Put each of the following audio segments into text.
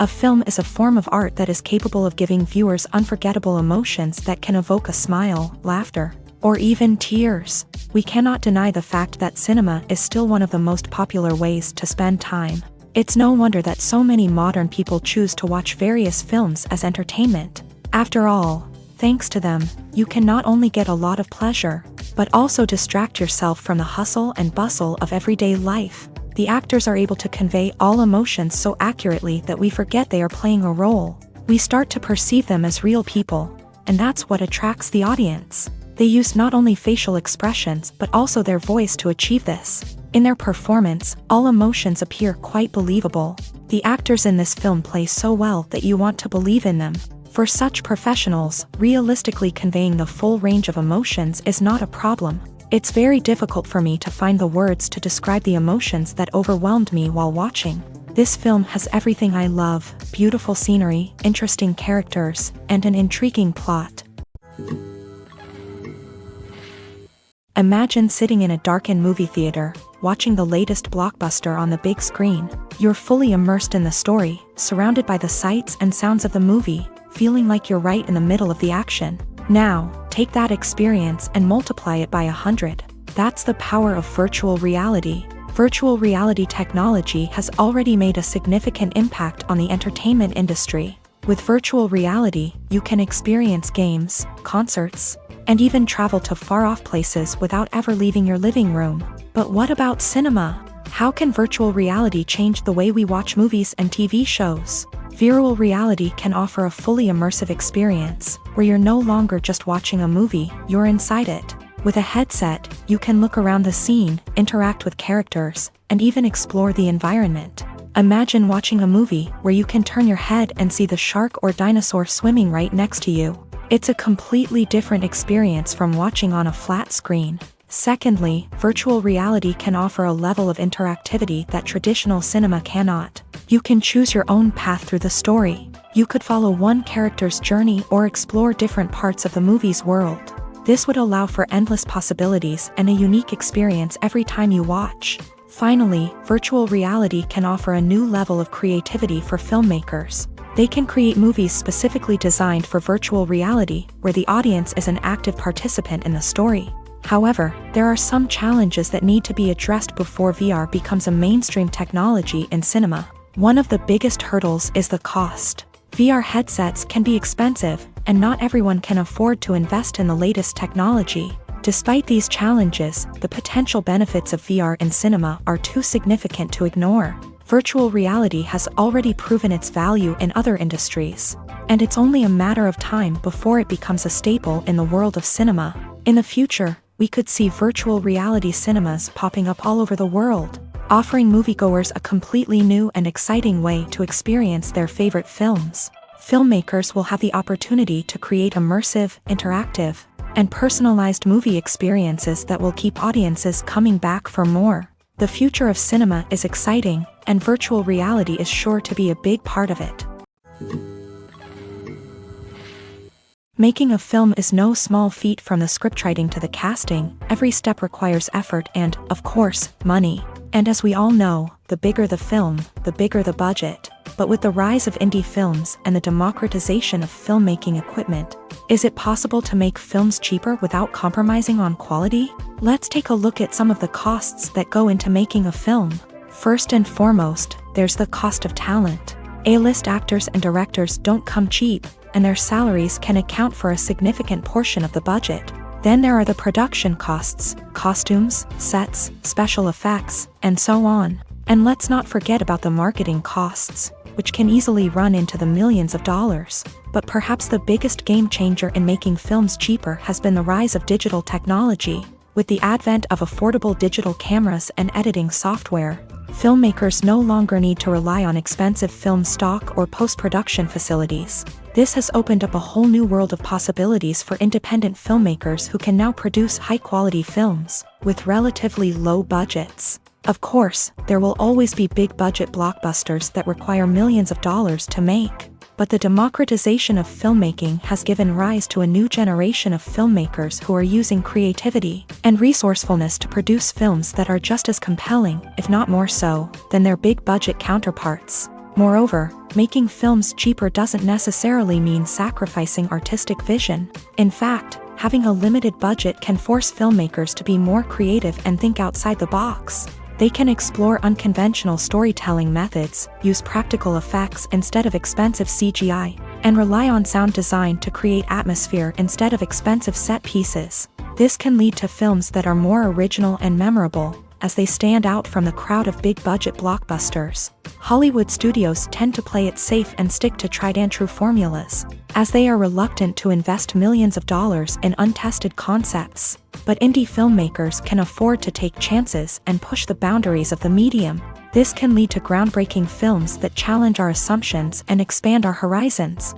A film is a form of art that is capable of giving viewers unforgettable emotions that can evoke a smile, laughter, or even tears. We cannot deny the fact that cinema is still one of the most popular ways to spend time. It's no wonder that so many modern people choose to watch various films as entertainment. After all, thanks to them, you can not only get a lot of pleasure, but also distract yourself from the hustle and bustle of everyday life. The actors are able to convey all emotions so accurately that we forget they are playing a role. We start to perceive them as real people, and that's what attracts the audience. They use not only facial expressions but also their voice to achieve this. In their performance, all emotions appear quite believable. The actors in this film play so well that you want to believe in them. For such professionals, realistically conveying the full range of emotions is not a problem. It's very difficult for me to find the words to describe the emotions that overwhelmed me while watching. This film has everything I love: beautiful scenery, interesting characters, and an intriguing plot. Imagine sitting in a darkened movie theater, watching the latest blockbuster on the big screen. You're fully immersed in the story, surrounded by the sights and sounds of the movie, feeling like you're right in the middle of the action. Now, take that experience and multiply it by 100. That's the power of virtual reality. Virtual reality technology has already made a significant impact on the entertainment industry. With virtual reality, you can experience games, concerts, and even travel to far-off places without ever leaving your living room. But what about cinema? How can virtual reality change the way we watch movies and TV shows? Virtual reality can offer a fully immersive experience, where you're no longer just watching a movie, you're inside it. With a headset, you can look around the scene, interact with characters, and even explore the environment. Imagine watching a movie where you can turn your head and see the shark or dinosaur swimming right next to you. It's a completely different experience from watching on a flat screen. Secondly, virtual reality can offer a level of interactivity that traditional cinema cannot. You can choose your own path through the story. You could follow one character's journey or explore different parts of the movie's world. This would allow for endless possibilities and a unique experience every time you watch. Finally, virtual reality can offer a new level of creativity for filmmakers. They can create movies specifically designed for virtual reality, where the audience is an active participant in the story. However, there are some challenges that need to be addressed before VR becomes a mainstream technology in cinema. One of the biggest hurdles is the cost. VR headsets can be expensive, and not everyone can afford to invest in the latest technology. Despite these challenges, the potential benefits of VR in cinema are too significant to ignore. Virtual reality has already proven its value in other industries, and it's only a matter of time before it becomes a staple in the world of cinema. In the future, we could see virtual reality cinemas popping up all over the world, offering moviegoers a completely new and exciting way to experience their favorite films. Filmmakers will have the opportunity to create immersive, interactive, and personalized movie experiences that will keep audiences coming back for more. The future of cinema is exciting, and virtual reality is sure to be a big part of it. Making a film is no small feat. From the scriptwriting to the casting, every step requires effort and, of course, money. And as we all know, the bigger the film, the bigger the budget. But with the rise of indie films and the democratization of filmmaking equipment, is it possible to make films cheaper without compromising on quality? Let's take a look at some of the costs that go into making a film. First and foremost, there's the cost of talent. A-list actors and directors don't come cheap, and their salaries can account for a significant portion of the budget. Then there are the production costs, costumes, sets, special effects, and so on. And let's not forget about the marketing costs, which can easily run into the millions of dollars. But perhaps the biggest game changer in making films cheaper has been the rise of digital technology. With the advent of affordable digital cameras and editing software, filmmakers no longer need to rely on expensive film stock or post-production facilities. This has opened up a whole new world of possibilities for independent filmmakers who can now produce high-quality films with relatively low budgets. Of course, there will always be big-budget blockbusters that require millions of dollars to make. But the democratization of filmmaking has given rise to a new generation of filmmakers who are using creativity and resourcefulness to produce films that are just as compelling, if not more so, than their big-budget counterparts. Moreover, making films cheaper doesn't necessarily mean sacrificing artistic vision. In fact, having a limited budget can force filmmakers to be more creative and think outside the box. They can explore unconventional storytelling methods, use practical effects instead of expensive CGI, and rely on sound design to create atmosphere instead of expensive set pieces. This can lead to films that are more original and memorable, as they stand out from the crowd of big-budget blockbusters. Hollywood studios tend to play it safe and stick to tried-and-true formulas, as they are reluctant to invest millions of dollars in untested concepts. But indie filmmakers can afford to take chances and push the boundaries of the medium. This can lead to groundbreaking films that challenge our assumptions and expand our horizons.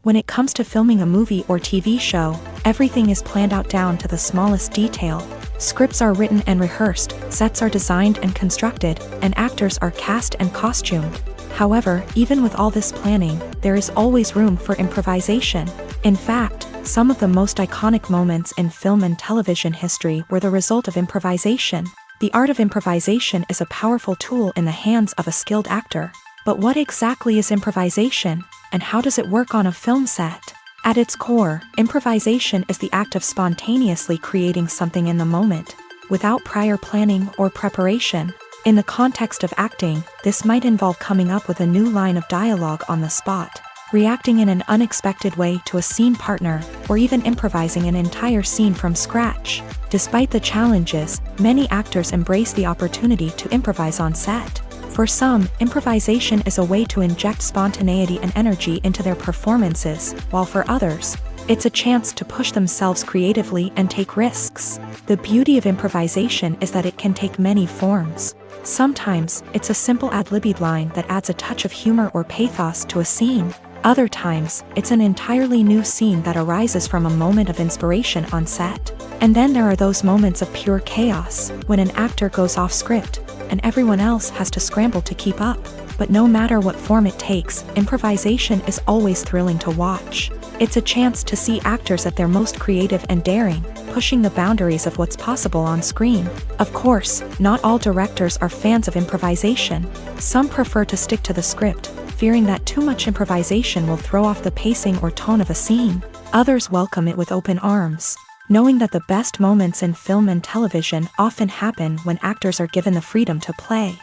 When it comes to filming a movie or TV show, everything is planned out down to the smallest detail. Scripts are written and rehearsed, sets are designed and constructed, and actors are cast and costumed. However, even with all this planning, there is always room for improvisation. In fact, some of the most iconic moments in film and television history were the result of improvisation. The art of improvisation is a powerful tool in the hands of a skilled actor. But what exactly is improvisation, and how does it work on a film set? At its core, improvisation is the act of spontaneously creating something in the moment, without prior planning or preparation. In the context of acting, this might involve coming up with a new line of dialogue on the spot, reacting in an unexpected way to a scene partner, or even improvising an entire scene from scratch. Despite the challenges, many actors embrace the opportunity to improvise on set. For some, improvisation is a way to inject spontaneity and energy into their performances, while for others, it's a chance to push themselves creatively and take risks. The beauty of improvisation is that it can take many forms. Sometimes, it's a simple ad-libbed line that adds a touch of humor or pathos to a scene. Other times, it's an entirely new scene that arises from a moment of inspiration on set. And then there are those moments of pure chaos, when an actor goes off script, and everyone else has to scramble to keep up. But no matter what form it takes, improvisation is always thrilling to watch. It's a chance to see actors at their most creative and daring, pushing the boundaries of what's possible on screen. Of course, not all directors are fans of improvisation. Some prefer to stick to the script, fearing that too much improvisation will throw off the pacing or tone of a scene. Others welcome it with open arms, knowing that the best moments in film and television often happen when actors are given the freedom to play.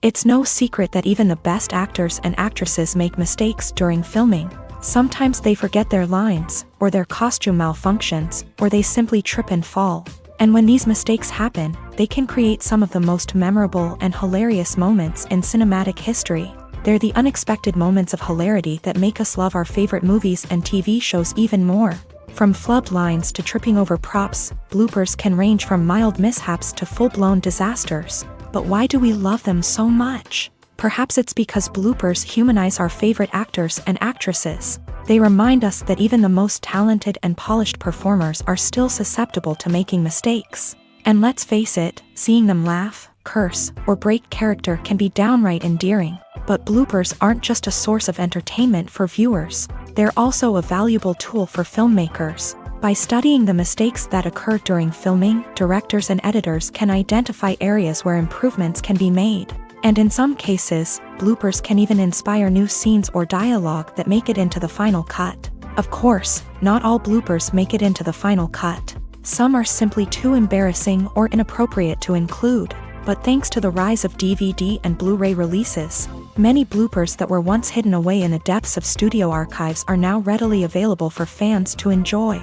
It's no secret that even the best actors and actresses make mistakes during filming. Sometimes they forget their lines, or their costume malfunctions, or they simply trip and fall. And when these mistakes happen, they can create some of the most memorable and hilarious moments in cinematic history. They're the unexpected moments of hilarity that make us love our favorite movies and TV shows even more. From flubbed lines to tripping over props, bloopers can range from mild mishaps to full-blown disasters. But why do we love them so much? Perhaps it's because bloopers humanize our favorite actors and actresses. They remind us that even the most talented and polished performers are still susceptible to making mistakes. And let's face it, seeing them laugh, curse, or break character can be downright endearing. But bloopers aren't just a source of entertainment for viewers. They're also a valuable tool for filmmakers. By studying the mistakes that occur during filming, directors and editors can identify areas where improvements can be made. And in some cases, bloopers can even inspire new scenes or dialogue that make it into the final cut. Of course, not all bloopers make it into the final cut. Some are simply too embarrassing or inappropriate to include. But thanks to the rise of DVD and Blu-ray releases, many bloopers that were once hidden away in the depths of studio archives are now readily available for fans to enjoy.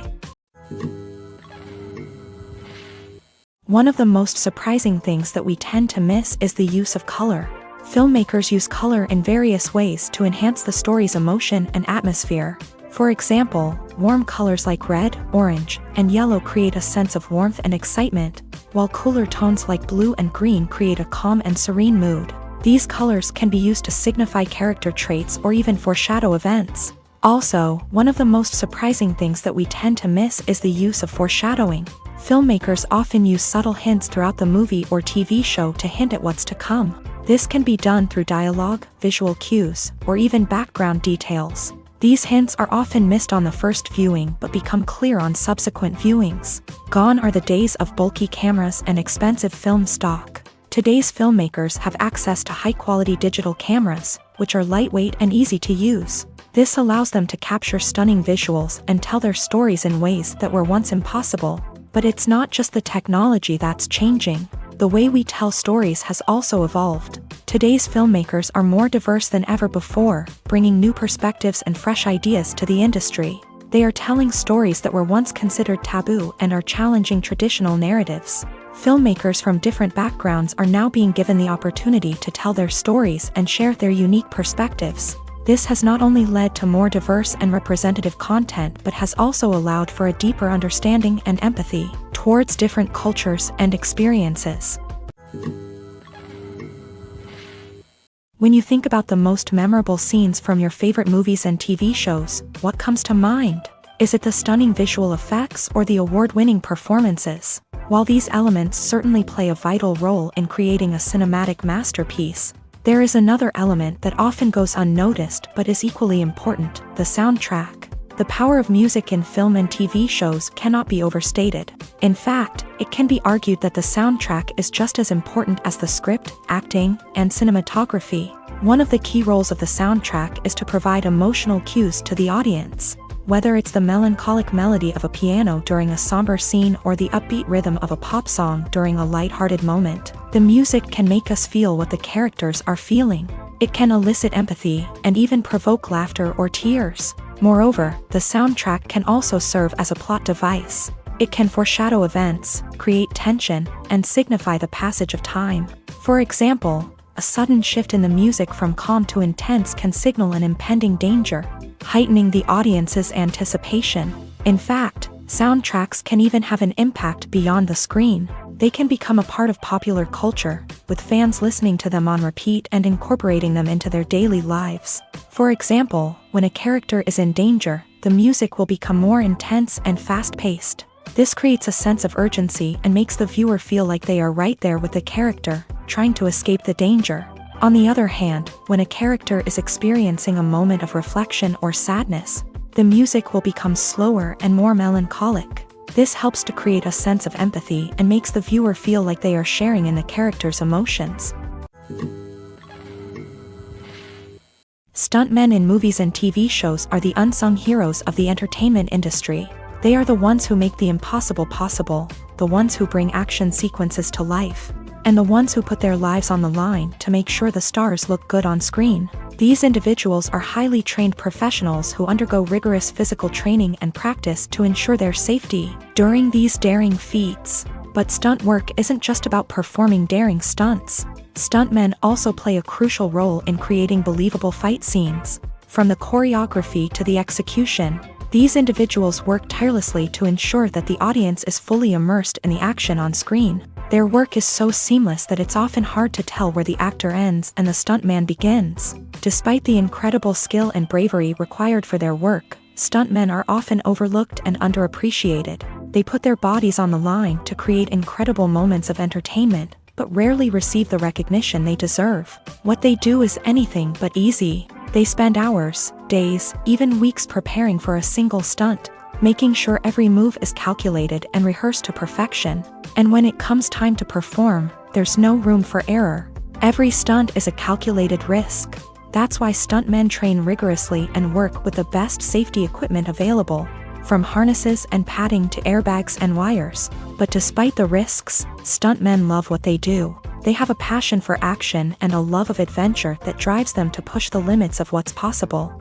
One of the most surprising things that we tend to miss is the use of color. Filmmakers use color in various ways to enhance the story's emotion and atmosphere. For example, warm colors like red, orange, and yellow create a sense of warmth and excitement, while cooler tones like blue and green create a calm and serene mood. These colors can be used to signify character traits or even foreshadow events. Also, one of the most surprising things that we tend to miss is the use of foreshadowing. Filmmakers often use subtle hints throughout the movie or TV show to hint at what's to come. This can be done through dialogue, visual cues, or even background details. These hints are often missed on the first viewing but become clear on subsequent viewings. Gone are the days of bulky cameras and expensive film stock. Today's filmmakers have access to high-quality digital cameras, which are lightweight and easy to use. This allows them to capture stunning visuals and tell their stories in ways that were once impossible. But it's not just the technology that's changing. The way we tell stories has also evolved. Today's filmmakers are more diverse than ever before, bringing new perspectives and fresh ideas to the industry. They are telling stories that were once considered taboo and are challenging traditional narratives. Filmmakers from different backgrounds are now being given the opportunity to tell their stories and share their unique perspectives. This has not only led to more diverse and representative content but has also allowed for a deeper understanding and empathy towards different cultures and experiences. When you think about the most memorable scenes from your favorite movies and TV shows, what comes to mind? Is it the stunning visual effects or the award-winning performances? While these elements certainly play a vital role in creating a cinematic masterpiece, there is another element that often goes unnoticed but is equally important: the soundtrack. The power of music in film and TV shows cannot be overstated. In fact, it can be argued that the soundtrack is just as important as the script, acting, and cinematography. One of the key roles of the soundtrack is to provide emotional cues to the audience. Whether it's the melancholic melody of a piano during a somber scene or the upbeat rhythm of a pop song during a light-hearted moment, the music can make us feel what the characters are feeling. It can elicit empathy and even provoke laughter or tears. Moreover, the soundtrack can also serve as a plot device. It can foreshadow events, create tension, and signify the passage of time. For example, a sudden shift in the music from calm to intense can signal an impending danger, heightening the audience's anticipation. In fact, soundtracks can even have an impact beyond the screen. They can become a part of popular culture, with fans listening to them on repeat and incorporating them into their daily lives. For example, when a character is in danger, the music will become more intense and fast-paced. This creates a sense of urgency and makes the viewer feel like they are right there with the character, trying to escape the danger. On the other hand, when a character is experiencing a moment of reflection or sadness, the music will become slower and more melancholic. This helps to create a sense of empathy and makes the viewer feel like they are sharing in the character's emotions. Stuntmen in movies and TV shows are the unsung heroes of the entertainment industry. They are the ones who make the impossible possible, the ones who bring action sequences to life, and the ones who put their lives on the line to make sure the stars look good on screen. These individuals are highly trained professionals who undergo rigorous physical training and practice to ensure their safety during these daring feats. But stunt work isn't just about performing daring stunts. Stuntmen also play a crucial role in creating believable fight scenes. From the choreography to the execution, these individuals work tirelessly to ensure that the audience is fully immersed in the action on screen. Their work is so seamless that it's often hard to tell where the actor ends and the stuntman begins. Despite the incredible skill and bravery required for their work, stuntmen are often overlooked and underappreciated. They put their bodies on the line to create incredible moments of entertainment, but rarely receive the recognition they deserve. What they do is anything but easy. They spend hours, days, even weeks preparing for a single stunt, making sure every move is calculated and rehearsed to perfection. And when it comes time to perform, there's no room for error. Every stunt is a calculated risk. That's why stuntmen train rigorously and work with the best safety equipment available. from harnesses and padding to airbags and wires. But despite the risks, stuntmen love what they do. They have a passion for action and a love of adventure that drives them to push the limits of what's possible.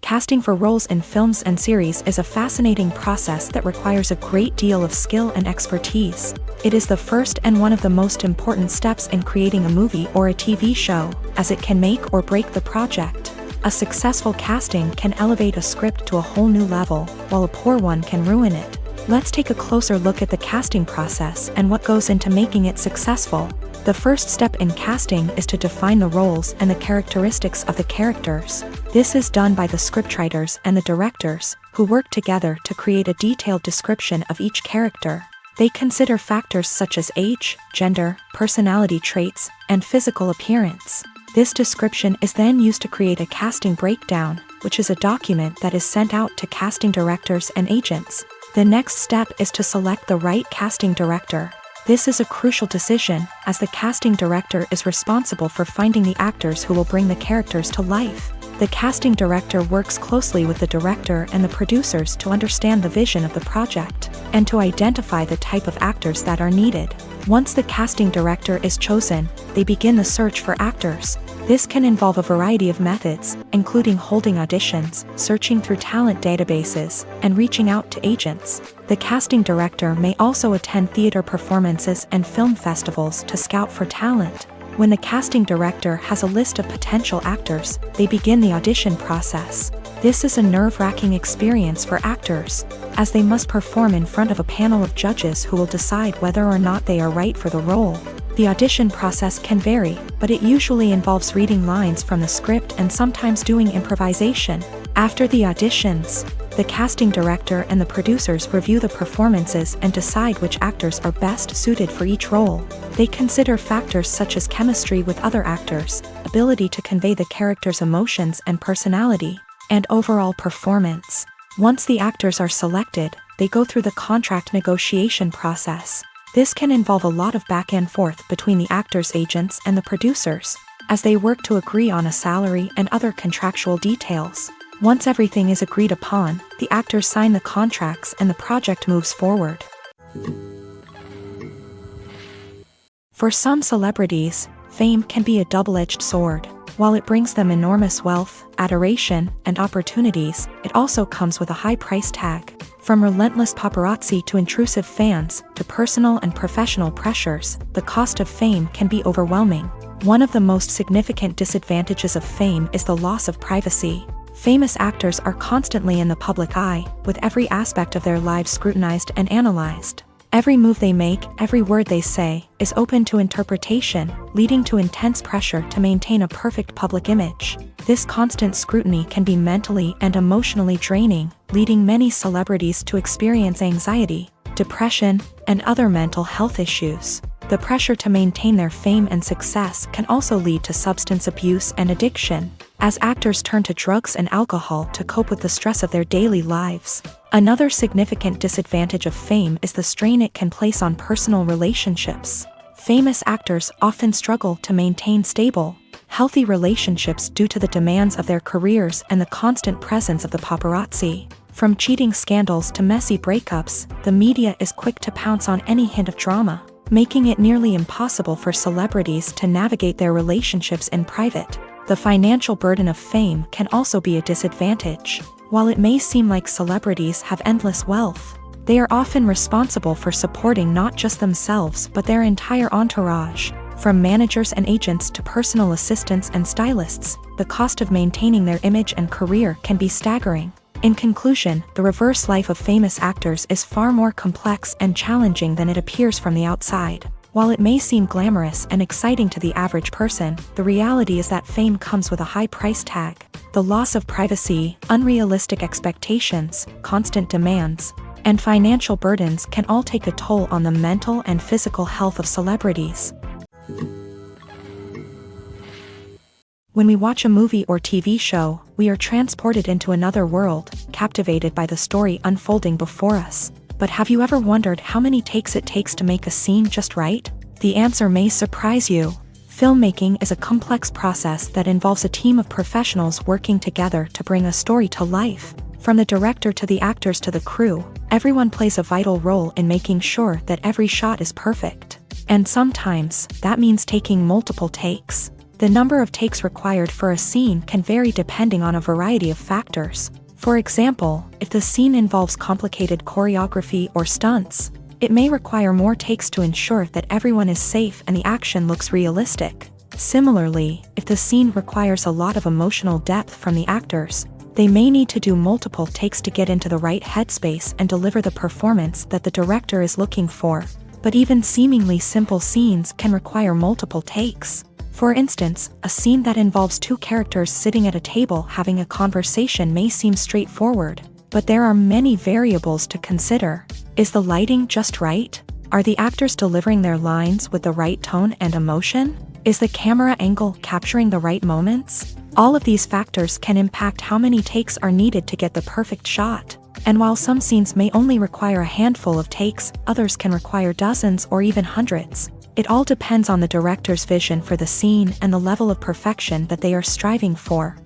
Casting for roles in films and series is a fascinating process that requires a great deal of skill and expertise. It is the first and one of the most important steps in creating a movie or a TV show, as it can make or break the project. A successful casting can elevate a script to a whole new level, while a poor one can ruin it. Let's take a closer look at the casting process and what goes into making it successful. The first step in casting is to define the roles and the characteristics of the characters. This is done by the scriptwriters and the directors, who work together to create a detailed description of each character. They consider factors such as age, gender, personality traits, and physical appearance. This description is then used to create a casting breakdown, which is a document that is sent out to casting directors and agents. The next step is to select the right casting director. This is a crucial decision, as the casting director is responsible for finding the actors who will bring the characters to life. The casting director works closely with the director and the producers to understand the vision of the project, and to identify the type of actors that are needed. Once the casting director is chosen, they begin the search for actors. This can involve a variety of methods, including holding auditions, searching through talent databases, and reaching out to agents. The casting director may also attend theater performances and film festivals to scout for talent. When the casting director has a list of potential actors, they begin the audition process. This is a nerve-wracking experience for actors, as they must perform in front of a panel of judges who will decide whether or not they are right for the role. The audition process can vary, but it usually involves reading lines from the script and sometimes doing improvisation. After the auditions, the casting director and the producers review the performances and decide which actors are best suited for each role. They consider factors such as chemistry with other actors, ability to convey the character's emotions and personality, and overall performance. Once the actors are selected, they go through the contract negotiation process. This can involve a lot of back and forth between the actors' agents and the producers, as they work to agree on a salary and other contractual details. Once everything is agreed upon, the actors sign the contracts and the project moves forward. For some celebrities, fame can be a double-edged sword. While it brings them enormous wealth, adoration, and opportunities, it also comes with a high price tag. From relentless paparazzi to intrusive fans, to personal and professional pressures, the cost of fame can be overwhelming. One of the most significant disadvantages of fame is the loss of privacy. Famous actors are constantly in the public eye, with every aspect of their lives scrutinized and analyzed. Every move they make, every word they say, is open to interpretation, leading to intense pressure to maintain a perfect public image. This constant scrutiny can be mentally and emotionally draining, leading many celebrities to experience anxiety, depression, and other mental health issues. The pressure to maintain their fame and success can also lead to substance abuse and addiction, as actors turn to drugs and alcohol to cope with the stress of their daily lives. Another significant disadvantage of fame is the strain it can place on personal relationships. Famous actors often struggle to maintain stable, healthy relationships due to the demands of their careers and the constant presence of the paparazzi. From cheating scandals to messy breakups, the media is quick to pounce on any hint of drama, making it nearly impossible for celebrities to navigate their relationships in private. The financial burden of fame can also be a disadvantage. While it may seem like celebrities have endless wealth, they are often responsible for supporting not just themselves but their entire entourage. From managers and agents to personal assistants and stylists, the cost of maintaining their image and career can be staggering. In conclusion, the reverse life of famous actors is far more complex and challenging than it appears from the outside. While it may seem glamorous and exciting to the average person, the reality is that fame comes with a high price tag. The loss of privacy, unrealistic expectations, constant demands, and financial burdens can all take a toll on the mental and physical health of celebrities. When we watch a movie or TV show, we are transported into another world, captivated by the story unfolding before us. But have you ever wondered how many takes it takes to make a scene just right? The answer may surprise you. Filmmaking is a complex process that involves a team of professionals working together to bring a story to life. From the director to the actors to the crew, everyone plays a vital role in making sure that every shot is perfect. And sometimes, that means taking multiple takes. The number of takes required for a scene can vary depending on a variety of factors. For example, if the scene involves complicated choreography or stunts, it may require more takes to ensure that everyone is safe and the action looks realistic. Similarly, if the scene requires a lot of emotional depth from the actors, they may need to do multiple takes to get into the right headspace and deliver the performance that the director is looking for. But even seemingly simple scenes can require multiple takes. For instance, a scene that involves two characters sitting at a table having a conversation may seem straightforward, but there are many variables to consider. Is the lighting just right? Are the actors delivering their lines with the right tone and emotion? Is the camera angle capturing the right moments? All of these factors can impact how many takes are needed to get the perfect shot. And while some scenes may only require a handful of takes, others can require dozens or even hundreds. It all depends on the director's vision for the scene and the level of perfection that they are striving for.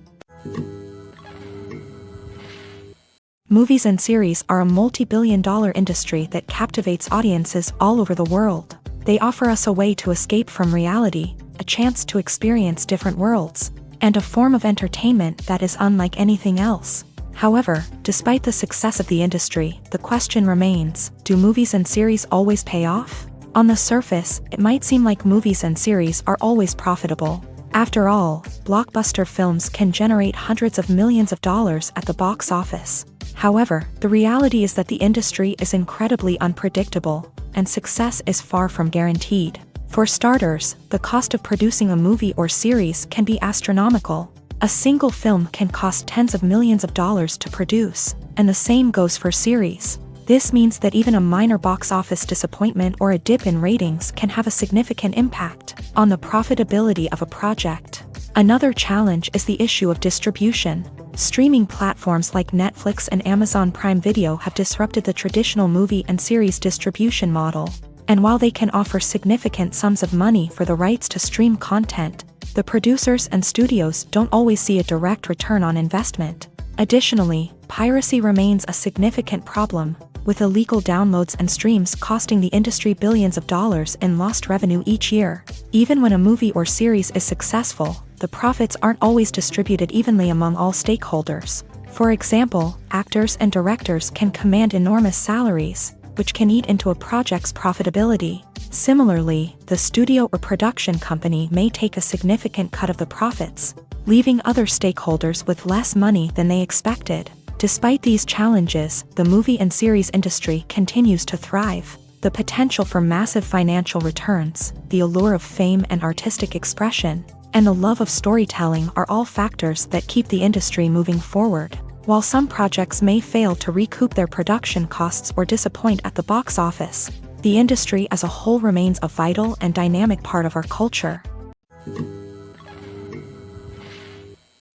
Movies and series are a multi-billion-dollar industry that captivates audiences all over the world. They offer us a way to escape from reality, a chance to experience different worlds, and a form of entertainment that is unlike anything else. However, despite the success of the industry, the question remains, do movies and series always pay off? On the surface, it might seem like movies and series are always profitable. After all, blockbuster films can generate hundreds of millions of dollars at the box office. However, the reality is that the industry is incredibly unpredictable, and success is far from guaranteed. For starters, the cost of producing a movie or series can be astronomical. A single film can cost tens of millions of dollars to produce, and the same goes for series. This means that even a minor box office disappointment or a dip in ratings can have a significant impact on the profitability of a project. Another challenge is the issue of distribution. Streaming platforms like Netflix and Amazon Prime Video have disrupted the traditional movie and series distribution model. And while they can offer significant sums of money for the rights to stream content, the producers and studios don't always see a direct return on investment. Additionally, piracy remains a significant problem, with illegal downloads and streams costing the industry billions of dollars in lost revenue each year. Even when a movie or series is successful, the profits aren't always distributed evenly among all stakeholders. For example, actors and directors can command enormous salaries, which can eat into a project's profitability. Similarly, the studio or production company may take a significant cut of the profits, leaving other stakeholders with less money than they expected. Despite these challenges, the movie and series industry continues to thrive. The potential for massive financial returns, the allure of fame and artistic expression, and the love of storytelling are all factors that keep the industry moving forward. While some projects may fail to recoup their production costs or disappoint at the box office, the industry as a whole remains a vital and dynamic part of our culture.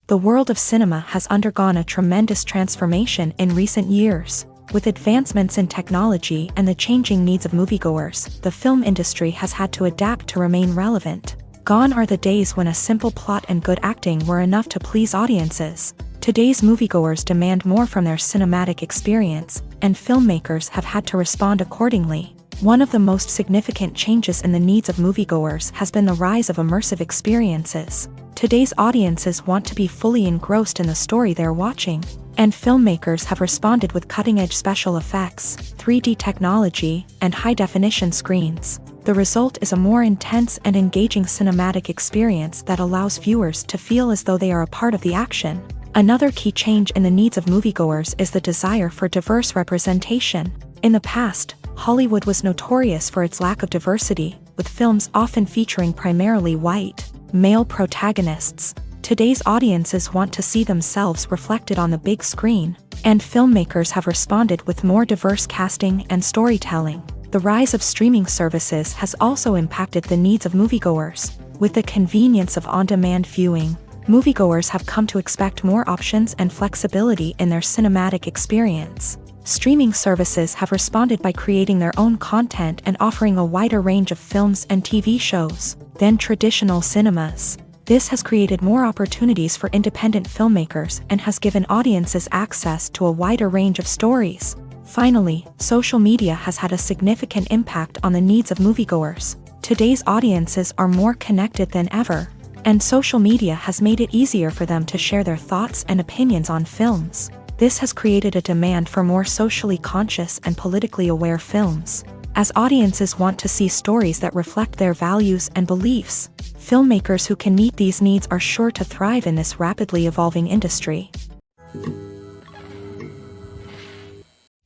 The world of cinema has undergone a tremendous transformation in recent years. With advancements in technology and the changing needs of moviegoers, the film industry has had to adapt to remain relevant. Gone are the days when a simple plot and good acting were enough to please audiences. Today's moviegoers demand more from their cinematic experience, and filmmakers have had to respond accordingly. One of the most significant changes in the needs of moviegoers has been the rise of immersive experiences. Today's audiences want to be fully engrossed in the story they're watching, and filmmakers have responded with cutting-edge special effects, 3D technology, and high-definition screens. The result is a more intense and engaging cinematic experience that allows viewers to feel as though they are a part of the action. Another key change in the needs of moviegoers is the desire for diverse representation. In the past, Hollywood was notorious for its lack of diversity, with films often featuring primarily white, male protagonists. Today's audiences want to see themselves reflected on the big screen, and filmmakers have responded with more diverse casting and storytelling. The rise of streaming services has also impacted the needs of moviegoers. With the convenience of on-demand viewing, moviegoers have come to expect more options and flexibility in their cinematic experience. Streaming services have responded by creating their own content and offering a wider range of films and TV shows. than traditional cinemas. This has created more opportunities for independent filmmakers and has given audiences access to a wider range of stories. Finally, social media has had a significant impact on the needs of moviegoers. Today's audiences are more connected than ever, and social media has made it easier for them to share their thoughts and opinions on films. This has created a demand for more socially conscious and politically aware films. As audiences want to see stories that reflect their values and beliefs, filmmakers who can meet these needs are sure to thrive in this rapidly evolving industry.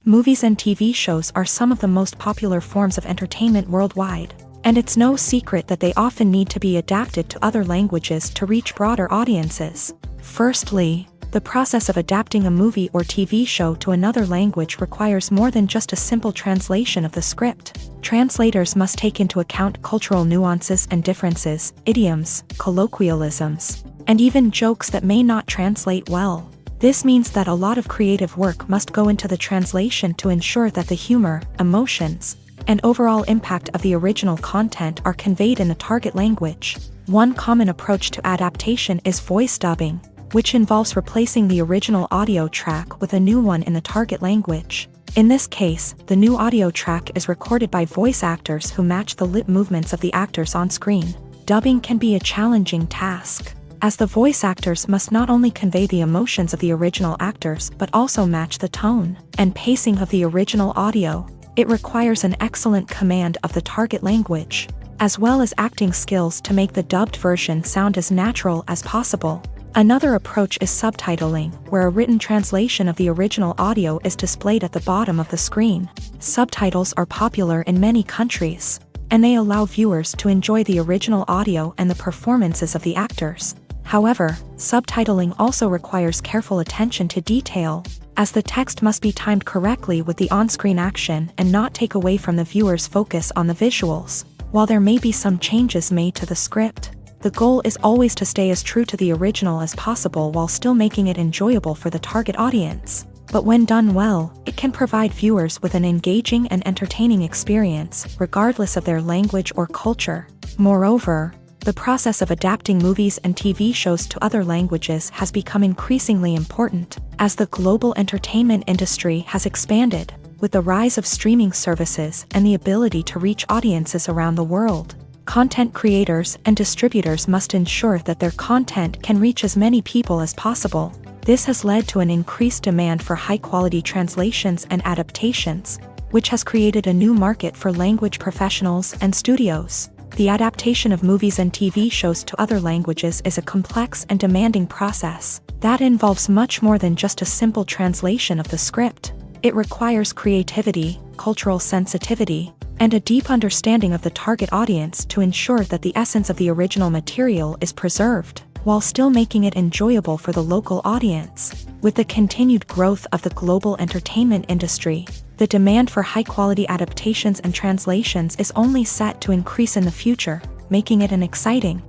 Movies and TV shows are some of the most popular forms of entertainment worldwide, and it's no secret that they often need to be adapted to other languages to reach broader audiences. Firstly, the process of adapting a movie or TV show to another language requires more than just a simple translation of the script. Translators must take into account cultural nuances and differences, idioms, colloquialisms, and even jokes that may not translate well. This means that a lot of creative work must go into the translation to ensure that the humor, emotions, and overall impact of the original content are conveyed in the target language. One common approach to adaptation is voice dubbing, which involves replacing the original audio track with a new one in the target language. In this case, the new audio track is recorded by voice actors who match the lip movements of the actors on screen. Dubbing can be a challenging task, as the voice actors must not only convey the emotions of the original actors but also match the tone and pacing of the original audio. It requires an excellent command of the target language, as well as acting skills to make the dubbed version sound as natural as possible. Another approach is subtitling, where a written translation of the original audio is displayed at the bottom of the screen. Subtitles are popular in many countries, and they allow viewers to enjoy the original audio and the performances of the actors. However, subtitling also requires careful attention to detail, as the text must be timed correctly with the on-screen action and not take away from the viewer's focus on the visuals. While there may be some changes made to the script, the goal is always to stay as true to the original as possible while still making it enjoyable for the target audience. But when done well, it can provide viewers with an engaging and entertaining experience, regardless of their language or culture. Moreover, the process of adapting movies and TV shows to other languages has become increasingly important, as the global entertainment industry has expanded, with the rise of streaming services and the ability to reach audiences around the world. Content creators and distributors must ensure that their content can reach as many people as possible. This has led to an increased demand for high-quality translations and adaptations, which has created a new market for language professionals and studios. The adaptation of movies and TV shows to other languages is a complex and demanding process that involves much more than just a simple translation of the script. It requires creativity, cultural sensitivity, and a deep understanding of the target audience to ensure that the essence of the original material is preserved, while still making it enjoyable for the local audience. With the continued growth of the global entertainment industry, the demand for high-quality adaptations and translations is only set to increase in the future, making it an exciting.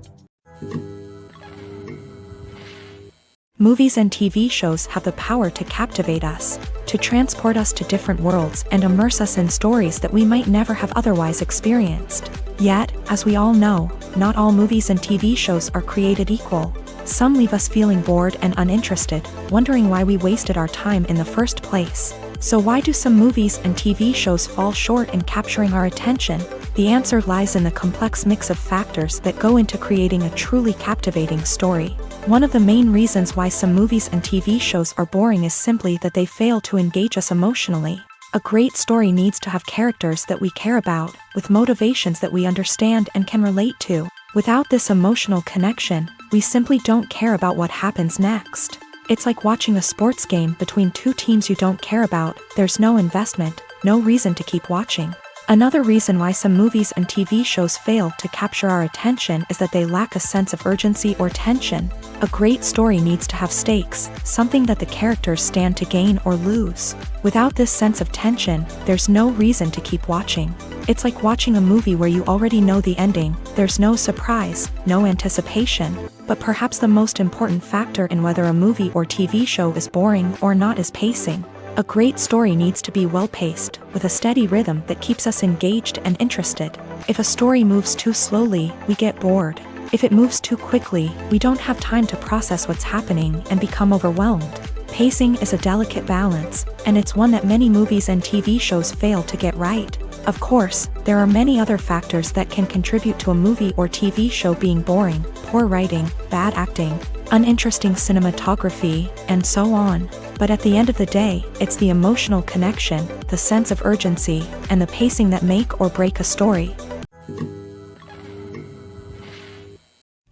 Movies and TV shows have the power to captivate us, to transport us to different worlds and immerse us in stories that we might never have otherwise experienced. Yet, as we all know, not all movies and TV shows are created equal. Some leave us feeling bored and uninterested, wondering why we wasted our time in the first place. So why do some movies and TV shows fall short in capturing our attention? The answer lies in the complex mix of factors that go into creating a truly captivating story. One of the main reasons why some movies and TV shows are boring is simply that they fail to engage us emotionally. A great story needs to have characters that we care about, with motivations that we understand and can relate to. Without this emotional connection, we simply don't care about what happens next. It's like watching a sports game between two teams you don't care about. There's no investment, no reason to keep watching. Another reason why some movies and TV shows fail to capture our attention is that they lack a sense of urgency or tension. A great story needs to have stakes, something that the characters stand to gain or lose. Without this sense of tension, there's no reason to keep watching. It's like watching a movie where you already know the ending. There's no surprise, no anticipation. But perhaps the most important factor in whether a movie or TV show is boring or not is pacing. A great story needs to be well-paced, with a steady rhythm that keeps us engaged and interested. If a story moves too slowly, we get bored. If it moves too quickly, we don't have time to process what's happening and become overwhelmed. Pacing is a delicate balance, and it's one that many movies and TV shows fail to get right. Of course, there are many other factors that can contribute to a movie or TV show being boring: poor writing, bad acting, uninteresting cinematography, and so on. But at the end of the day, it's the emotional connection, the sense of urgency, and the pacing that make or break a story.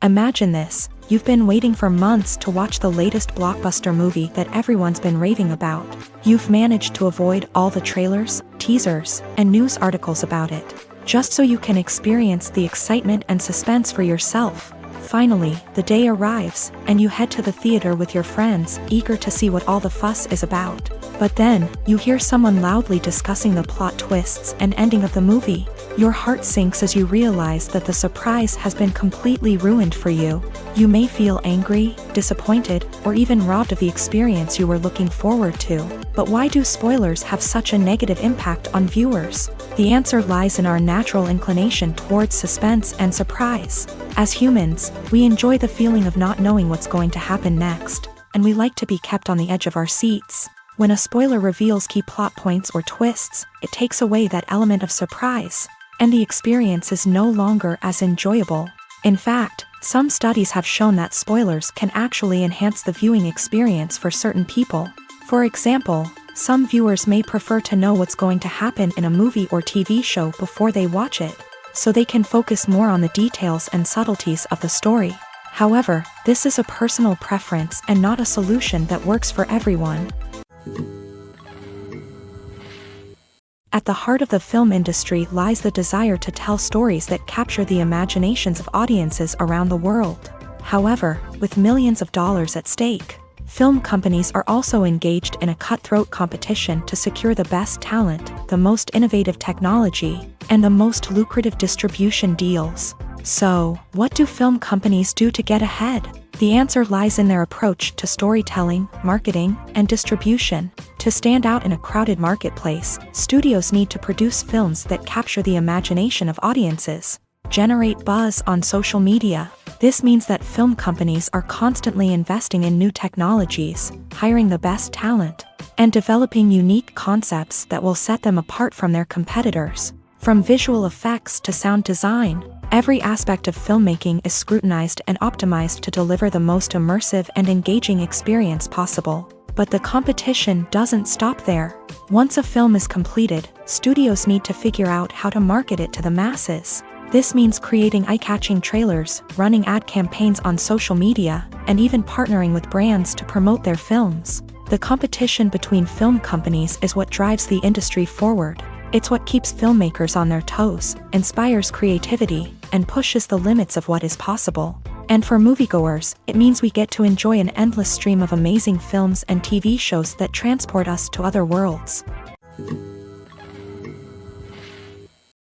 Imagine this: you've been waiting for months to watch the latest blockbuster movie that everyone's been raving about. You've managed to avoid all the trailers, teasers, and news articles about it, just so you can experience the excitement and suspense for yourself. Finally, the day arrives, and you head to the theater with your friends, eager to see what all the fuss is about. But then, you hear someone loudly discussing the plot twists and ending of the movie. Your heart sinks as you realize that the surprise has been completely ruined for you. You may feel angry, disappointed, or even robbed of the experience you were looking forward to. But why do spoilers have such a negative impact on viewers? The answer lies in our natural inclination towards suspense and surprise. As humans, we enjoy the feeling of not knowing what's going to happen next, and we like to be kept on the edge of our seats. When a spoiler reveals key plot points or twists, it takes away that element of surprise, and the experience is no longer as enjoyable. In fact, some studies have shown that spoilers can actually enhance the viewing experience for certain people. For example, some viewers may prefer to know what's going to happen in a movie or TV show before they watch it, so they can focus more on the details and subtleties of the story. However, this is a personal preference and not a solution that works for everyone. At the heart of the film industry lies the desire to tell stories that capture the imaginations of audiences around the world. However, with millions of dollars at stake, film companies are also engaged in a cutthroat competition to secure the best talent, the most innovative technology, and the most lucrative distribution deals. So, what do film companies do to get ahead? The answer lies in their approach to storytelling, marketing, and distribution. To stand out in a crowded marketplace, studios need to produce films that capture the imagination of audiences, generate buzz on social media. This means that film companies are constantly investing in new technologies, hiring the best talent, and developing unique concepts that will set them apart from their competitors. From visual effects to sound design, every aspect of filmmaking is scrutinized and optimized to deliver the most immersive and engaging experience possible. But the competition doesn't stop there. Once a film is completed, studios need to figure out how to market it to the masses. This means creating eye-catching trailers, running ad campaigns on social media, and even partnering with brands to promote their films. The competition between film companies is what drives the industry forward. It's what keeps filmmakers on their toes, inspires creativity, and pushes the limits of what is possible. And for moviegoers, it means we get to enjoy an endless stream of amazing films and TV shows that transport us to other worlds.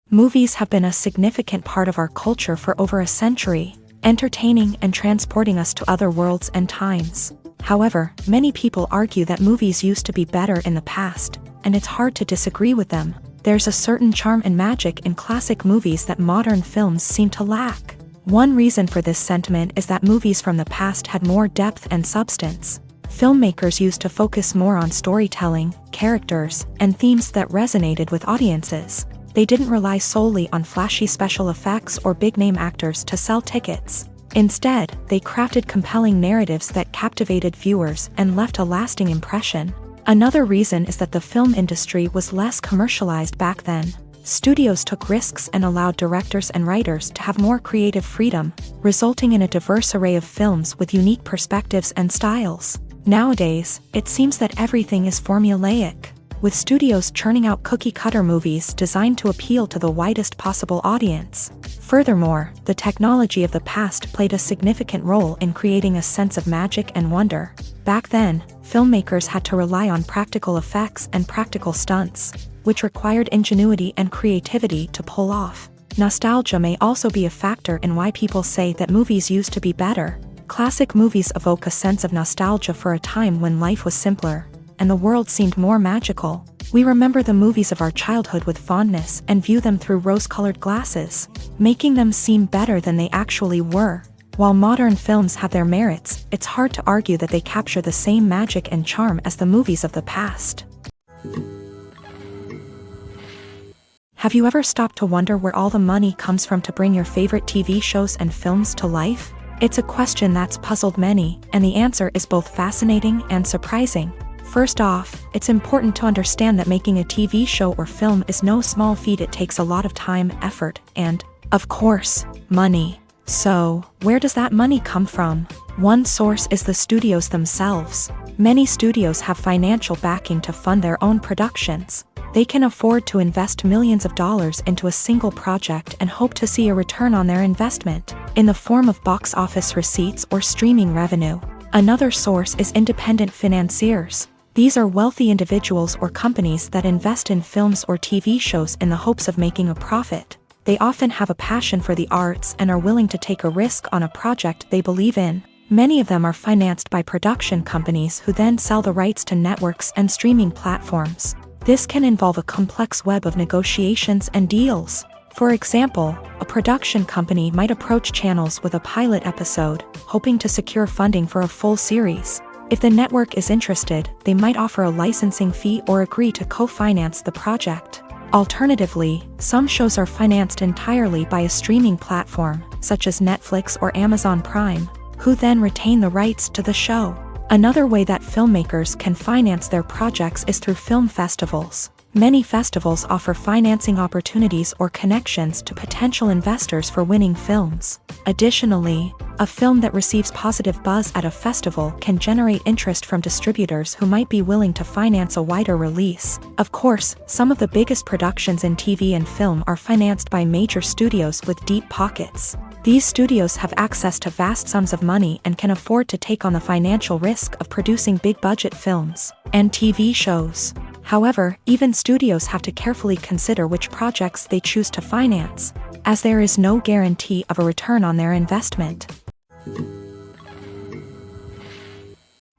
Movies have been a significant part of our culture for over a century, entertaining and transporting us to other worlds and times. However, many people argue that movies used to be better in the past, and it's hard to disagree with them. There's a certain charm and magic in classic movies that modern films seem to lack. One reason for this sentiment is that movies from the past had more depth and substance. Filmmakers used to focus more on storytelling, characters, and themes that resonated with audiences. They didn't rely solely on flashy special effects or big-name actors to sell tickets. Instead, they crafted compelling narratives that captivated viewers and left a lasting impression. Another reason is that the film industry was less commercialized back then. Studios took risks and allowed directors and writers to have more creative freedom, resulting in a diverse array of films with unique perspectives and styles. Nowadays, it seems that everything is formulaic, with studios churning out cookie-cutter movies designed to appeal to the widest possible audience. Furthermore, the technology of the past played a significant role in creating a sense of magic and wonder. Back then, filmmakers had to rely on practical effects and practical stunts, which required ingenuity and creativity to pull off. Nostalgia may also be a factor in why people say that movies used to be better. Classic movies evoke a sense of nostalgia for a time when life was simpler, and the world seemed more magical. We remember the movies of our childhood with fondness and view them through rose-colored glasses, making them seem better than they actually were. While modern films have their merits, it's hard to argue that they capture the same magic and charm as the movies of the past. Have you ever stopped to wonder where all the money comes from to bring your favorite TV shows and films to life? It's a question that's puzzled many, and the answer is both fascinating and surprising. First off, it's important to understand that making a TV show or film is no small feat. It takes a lot of time, effort, and, of course, money. So, where does that money come from? One source is the studios themselves. Many studios have financial backing to fund their own productions. They can afford to invest millions of dollars into a single project and hope to see a return on their investment, in the form of box office receipts or streaming revenue. Another source is independent financiers. These are wealthy individuals or companies that invest in films or TV shows in the hopes of making a profit. They often have a passion for the arts and are willing to take a risk on a project they believe in. Many of them are financed by production companies who then sell the rights to networks and streaming platforms. This can involve a complex web of negotiations and deals. For example, a production company might approach channels with a pilot episode, hoping to secure funding for a full series. If the network is interested, they might offer a licensing fee or agree to co-finance the project. Alternatively, some shows are financed entirely by a streaming platform, such as Netflix or Amazon Prime, who then retain the rights to the show. Another way that filmmakers can finance their projects is through film festivals. Many festivals offer financing opportunities or connections to potential investors for winning films. Additionally, a film that receives positive buzz at a festival can generate interest from distributors who might be willing to finance a wider release. Of course, some of the biggest productions in TV and film are financed by major studios with deep pockets. These studios have access to vast sums of money and can afford to take on the financial risk of producing big-budget films and TV shows. However, even studios have to carefully consider which projects they choose to finance, as there is no guarantee of a return on their investment.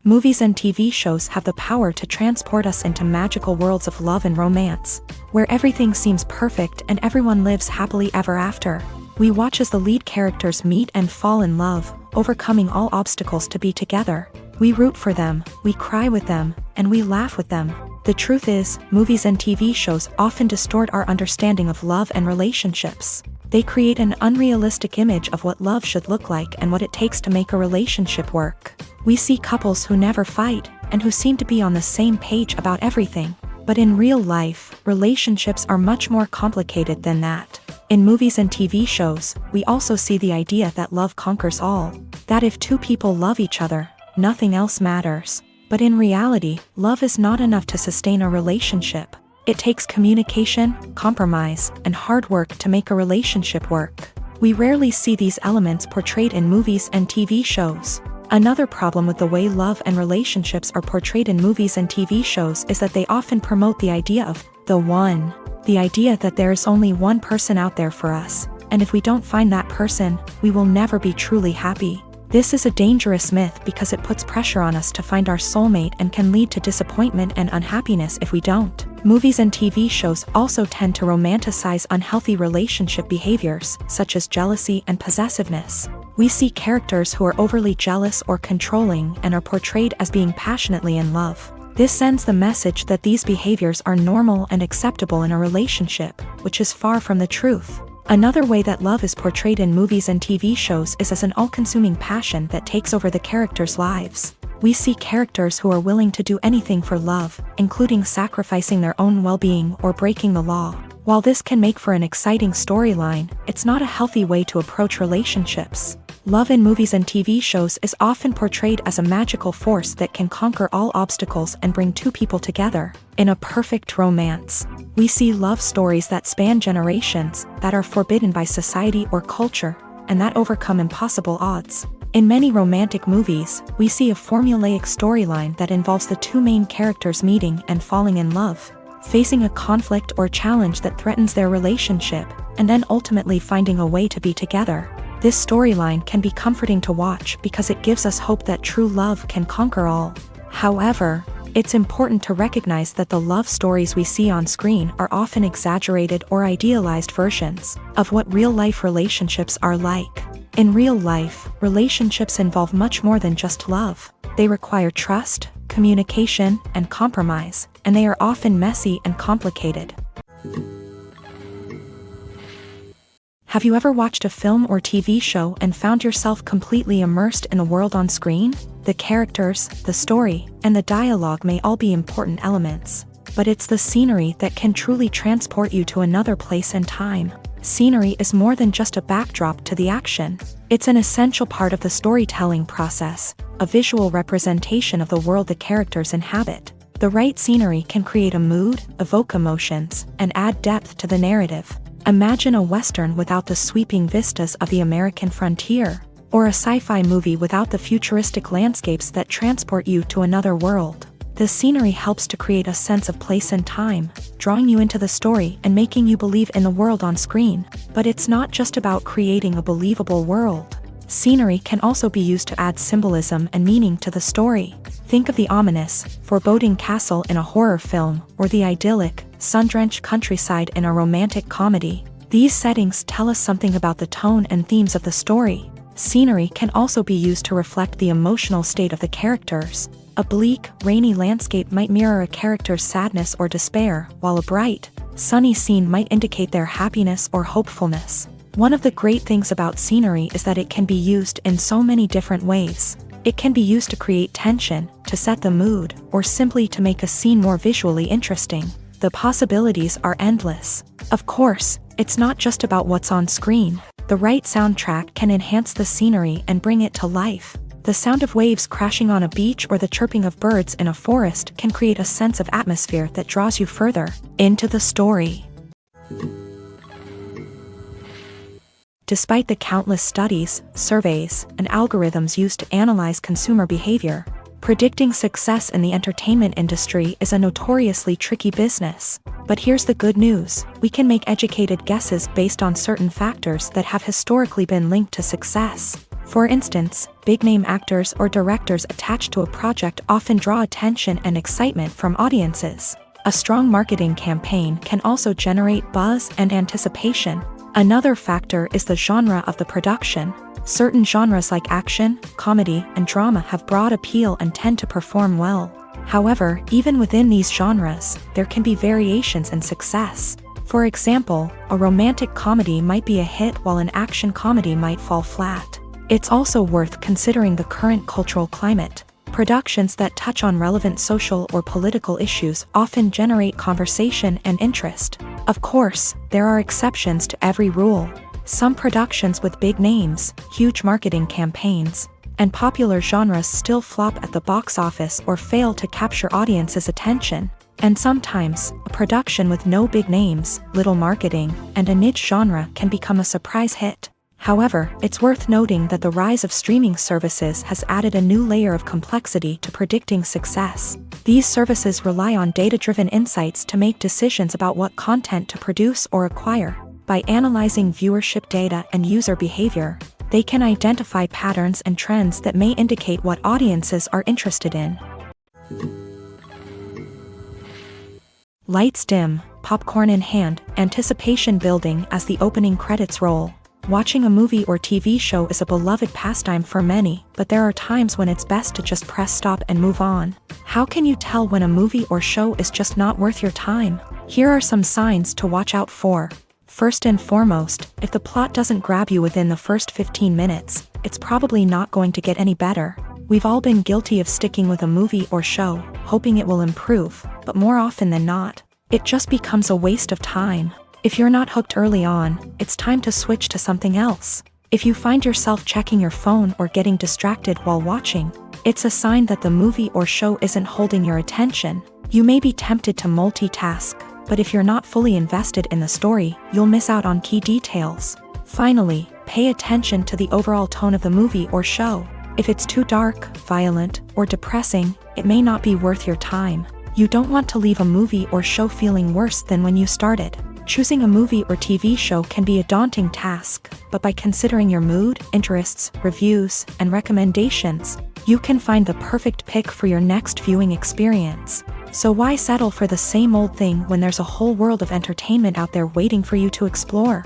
Movies and TV shows have the power to transport us into magical worlds of love and romance, where everything seems perfect and everyone lives happily ever after. We watch as the lead characters meet and fall in love, overcoming all obstacles to be together. We root for them, we cry with them, and we laugh with them. The truth is, movies and TV shows often distort our understanding of love and relationships. They create an unrealistic image of what love should look like and what it takes to make a relationship work. We see couples who never fight, and who seem to be on the same page about everything. But in real life, relationships are much more complicated than that. In movies and TV shows, we also see the idea that love conquers all. That if two people love each other, nothing else matters. But in reality, love is not enough to sustain a relationship. It takes communication, compromise, and hard work to make a relationship work. We rarely see these elements portrayed in movies and TV shows. Another problem with the way love and relationships are portrayed in movies and TV shows is that they often promote the idea of the one. The idea that there is only one person out there for us, and if we don't find that person, we will never be truly happy. This is a dangerous myth because it puts pressure on us to find our soulmate and can lead to disappointment and unhappiness if we don't. Movies and TV shows also tend to romanticize unhealthy relationship behaviors, such as jealousy and possessiveness. We see characters who are overly jealous or controlling and are portrayed as being passionately in love. This sends the message that these behaviors are normal and acceptable in a relationship, which is far from the truth. Another way that love is portrayed in movies and TV shows is as an all-consuming passion that takes over the characters' lives. We see characters who are willing to do anything for love, including sacrificing their own well-being or breaking the law. While this can make for an exciting storyline, it's not a healthy way to approach relationships. Love in movies and TV shows is often portrayed as a magical force that can conquer all obstacles and bring two people together in a perfect romance. We see love stories that span generations, that are forbidden by society or culture, and that overcome impossible odds. In many romantic movies, we see a formulaic storyline that involves the two main characters meeting and falling in love, facing a conflict or challenge that threatens their relationship, and then ultimately finding a way to be together. This storyline can be comforting to watch because it gives us hope that true love can conquer all. However, It's important to recognize that the love stories we see on screen are often exaggerated or idealized versions of what real-life relationships are like. In real life, relationships involve much more than just love. They require trust, communication, and compromise, and they are often messy and complicated. Have you ever watched a film or TV show and found yourself completely immersed in the world on screen? The characters, the story, and the dialogue may all be important elements, but it's the scenery that can truly transport you to another place and time. Scenery is more than just a backdrop to the action. It's an essential part of the storytelling process, a visual representation of the world the characters inhabit. The right scenery can create a mood, evoke emotions, and add depth to the narrative. Imagine a Western without the sweeping vistas of the American frontier, or a sci-fi movie without the futuristic landscapes that transport you to another world. The scenery helps to create a sense of place and time, drawing you into the story and making you believe in the world on screen. But it's not just about creating a believable world. Scenery can also be used to add symbolism and meaning to the story. Think of the ominous, foreboding castle in a horror film, or the idyllic, sun-drenched countryside in a romantic comedy. These settings tell us something about the tone and themes of the story. Scenery can also be used to reflect the emotional state of the characters. A bleak, rainy landscape might mirror a character's sadness or despair, while a bright, sunny scene might indicate their happiness or hopefulness. One of the great things about scenery is that it can be used in so many different ways. It can be used to create tension, to set the mood, or simply to make a scene more visually interesting. The possibilities are endless. Of course, it's not just about what's on screen. The right soundtrack can enhance the scenery and bring it to life. The sound of waves crashing on a beach or the chirping of birds in a forest can create a sense of atmosphere that draws you further into the story. Despite the countless studies, surveys, and algorithms used to analyze consumer behavior, predicting success in the entertainment industry is a notoriously tricky business. But here's the good news: we can make educated guesses based on certain factors that have historically been linked to success. For instance, big-name actors or directors attached to a project often draw attention and excitement from audiences. A strong marketing campaign can also generate buzz and anticipation. Another factor is the genre of the production. Certain genres like action, comedy, and drama have broad appeal and tend to perform well. However, even within these genres, there can be variations in success. For example, a romantic comedy might be a hit while an action comedy might fall flat. It's also worth considering the current cultural climate. Productions that touch on relevant social or political issues often generate conversation and interest. Of course, there are exceptions to every rule. Some productions with big names, huge marketing campaigns, and popular genres still flop at the box office or fail to capture audiences' attention. And sometimes, a production with no big names, little marketing, and a niche genre can become a surprise hit. However, it's worth noting that the rise of streaming services has added a new layer of complexity to predicting success. These services rely on data-driven insights to make decisions about what content to produce or acquire. By analyzing viewership data and user behavior, they can identify patterns and trends that may indicate what audiences are interested in. Lights dim, popcorn in hand, anticipation building as the opening credits roll. Watching a movie or TV show is a beloved pastime for many, but there are times when it's best to just press stop and move on. How can you tell when a movie or show is just not worth your time? Here are some signs to watch out for. First and foremost, if the plot doesn't grab you within the first 15 minutes, it's probably not going to get any better. We've all been guilty of sticking with a movie or show, hoping it will improve, but more often than not, it just becomes a waste of time. If you're not hooked early on, it's time to switch to something else. If you find yourself checking your phone or getting distracted while watching, it's a sign that the movie or show isn't holding your attention. You may be tempted to multitask, but if you're not fully invested in the story, you'll miss out on key details. Finally, pay attention to the overall tone of the movie or show. If it's too dark, violent, or depressing, it may not be worth your time. You don't want to leave a movie or show feeling worse than when you started. Choosing a movie or TV show can be a daunting task, but by considering your mood, interests, reviews, and recommendations, You can find the perfect pick for your next viewing experience. So why settle for the same old thing when there's a whole world of entertainment out there waiting for you to explore?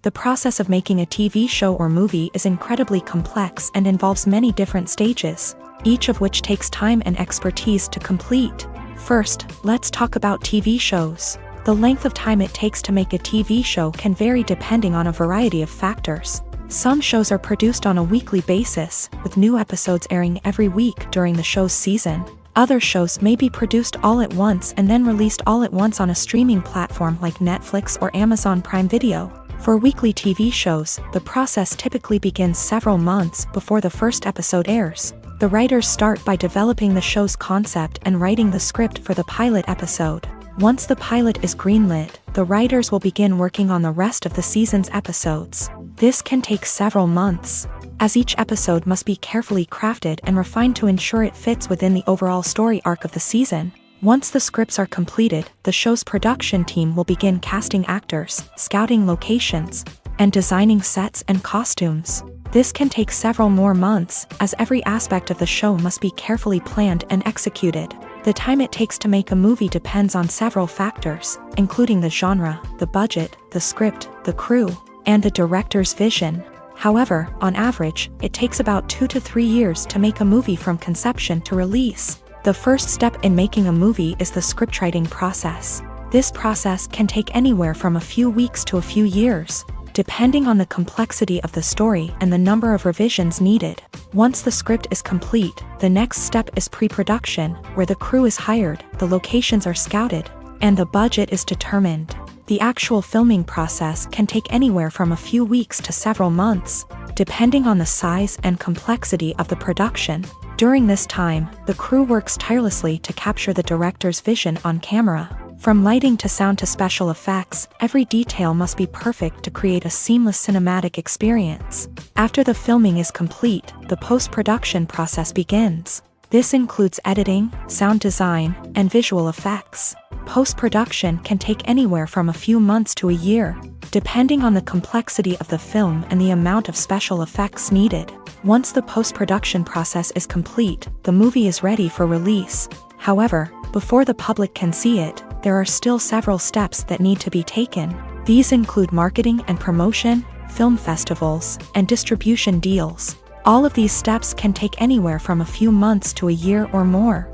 The process of making a TV show or movie is incredibly complex and involves many different stages, each of which takes time and expertise to complete. First, let's talk about TV shows. The length of time it takes to make a TV show can vary depending on a variety of factors. Some shows are produced on a weekly basis, with new episodes airing every week during the show's season. Other shows may be produced all at once and then released all at once on a streaming platform like Netflix or Amazon Prime Video. For weekly TV shows, the process typically begins several months before the first episode airs. The writers start by developing the show's concept and writing the script for the pilot episode. Once the pilot is greenlit, the writers will begin working on the rest of the season's episodes. This can take several months, as each episode must be carefully crafted and refined to ensure it fits within the overall story arc of the season. Once the scripts are completed, the show's production team will begin casting actors, scouting locations, and designing sets and costumes. This can take several more months, as every aspect of the show must be carefully planned and executed. The time it takes to make a movie depends on several factors, including the genre, the budget, the script, the crew, and the director's vision. However, on average, it takes about 2 to 3 years to make a movie from conception to release. The first step in making a movie is the scriptwriting process. This process can take anywhere from a few weeks to a few years, depending on the complexity of the story and the number of revisions needed. Once the script is complete, the next step is pre-production, where the crew is hired, the locations are scouted, and the budget is determined. The actual filming process can take anywhere from a few weeks to several months, depending on the size and complexity of the production. During this time, the crew works tirelessly to capture the director's vision on camera. From lighting to sound to special effects, every detail must be perfect to create a seamless cinematic experience. After the filming is complete, the post-production process begins. This includes editing, sound design, and visual effects. Post-production can take anywhere from a few months to a year, depending on the complexity of the film and the amount of special effects needed. Once the post-production process is complete, the movie is ready for release. However, before the public can see it, there are still several steps that need to be taken. These include marketing and promotion, film festivals, and distribution deals. All of these steps can take anywhere from a few months to a year or more.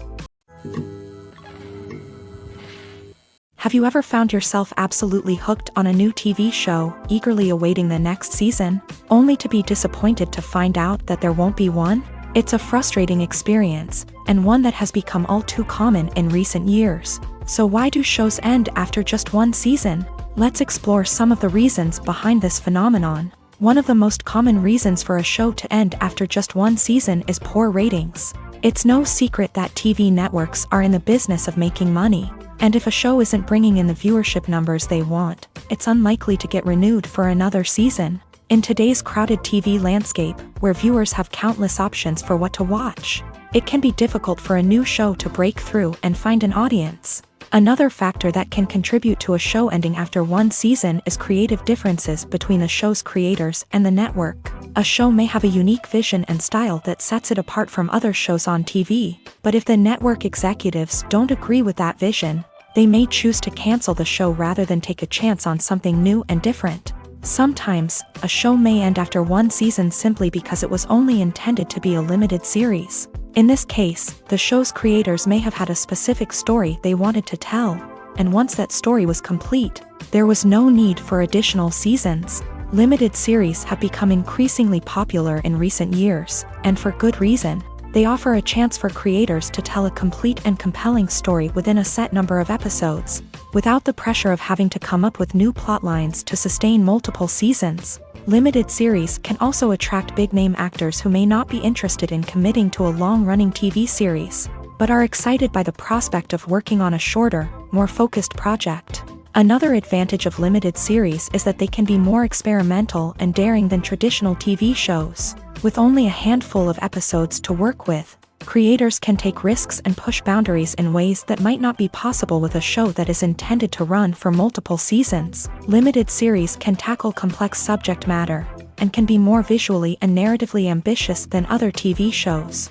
Have you ever found yourself absolutely hooked on a new TV show, eagerly awaiting the next season, only to be disappointed to find out that there won't be one? It's a frustrating experience, and one that has become all too common in recent years. So why do shows end after just one season? Let's explore some of the reasons behind this phenomenon. One of the most common reasons for a show to end after just one season is poor ratings. It's no secret that TV networks are in the business of making money, and if a show isn't bringing in the viewership numbers they want, it's unlikely to get renewed for another season. In today's crowded TV landscape, where viewers have countless options for what to watch, it can be difficult for a new show to break through and find an audience. Another factor that can contribute to a show ending after one season is creative differences between the show's creators and the network. A show may have a unique vision and style that sets it apart from other shows on TV, but if the network executives don't agree with that vision, they may choose to cancel the show rather than take a chance on something new and different. Sometimes, a show may end after one season simply because it was only intended to be a limited series. In this case, the show's creators may have had a specific story they wanted to tell, and once that story was complete, there was no need for additional seasons. Limited series have become increasingly popular in recent years, and for good reason. They offer a chance for creators to tell a complete and compelling story within a set number of episodes, without the pressure of having to come up with new plot lines to sustain multiple seasons. Limited series can also attract big-name actors who may not be interested in committing to a long-running TV series, but are excited by the prospect of working on a shorter, more focused project. Another advantage of limited series is that they can be more experimental and daring than traditional TV shows. With only a handful of episodes to work with, creators can take risks and push boundaries in ways that might not be possible with a show that is intended to run for multiple seasons. Limited series can tackle complex subject matter, and can be more visually and narratively ambitious than other TV shows.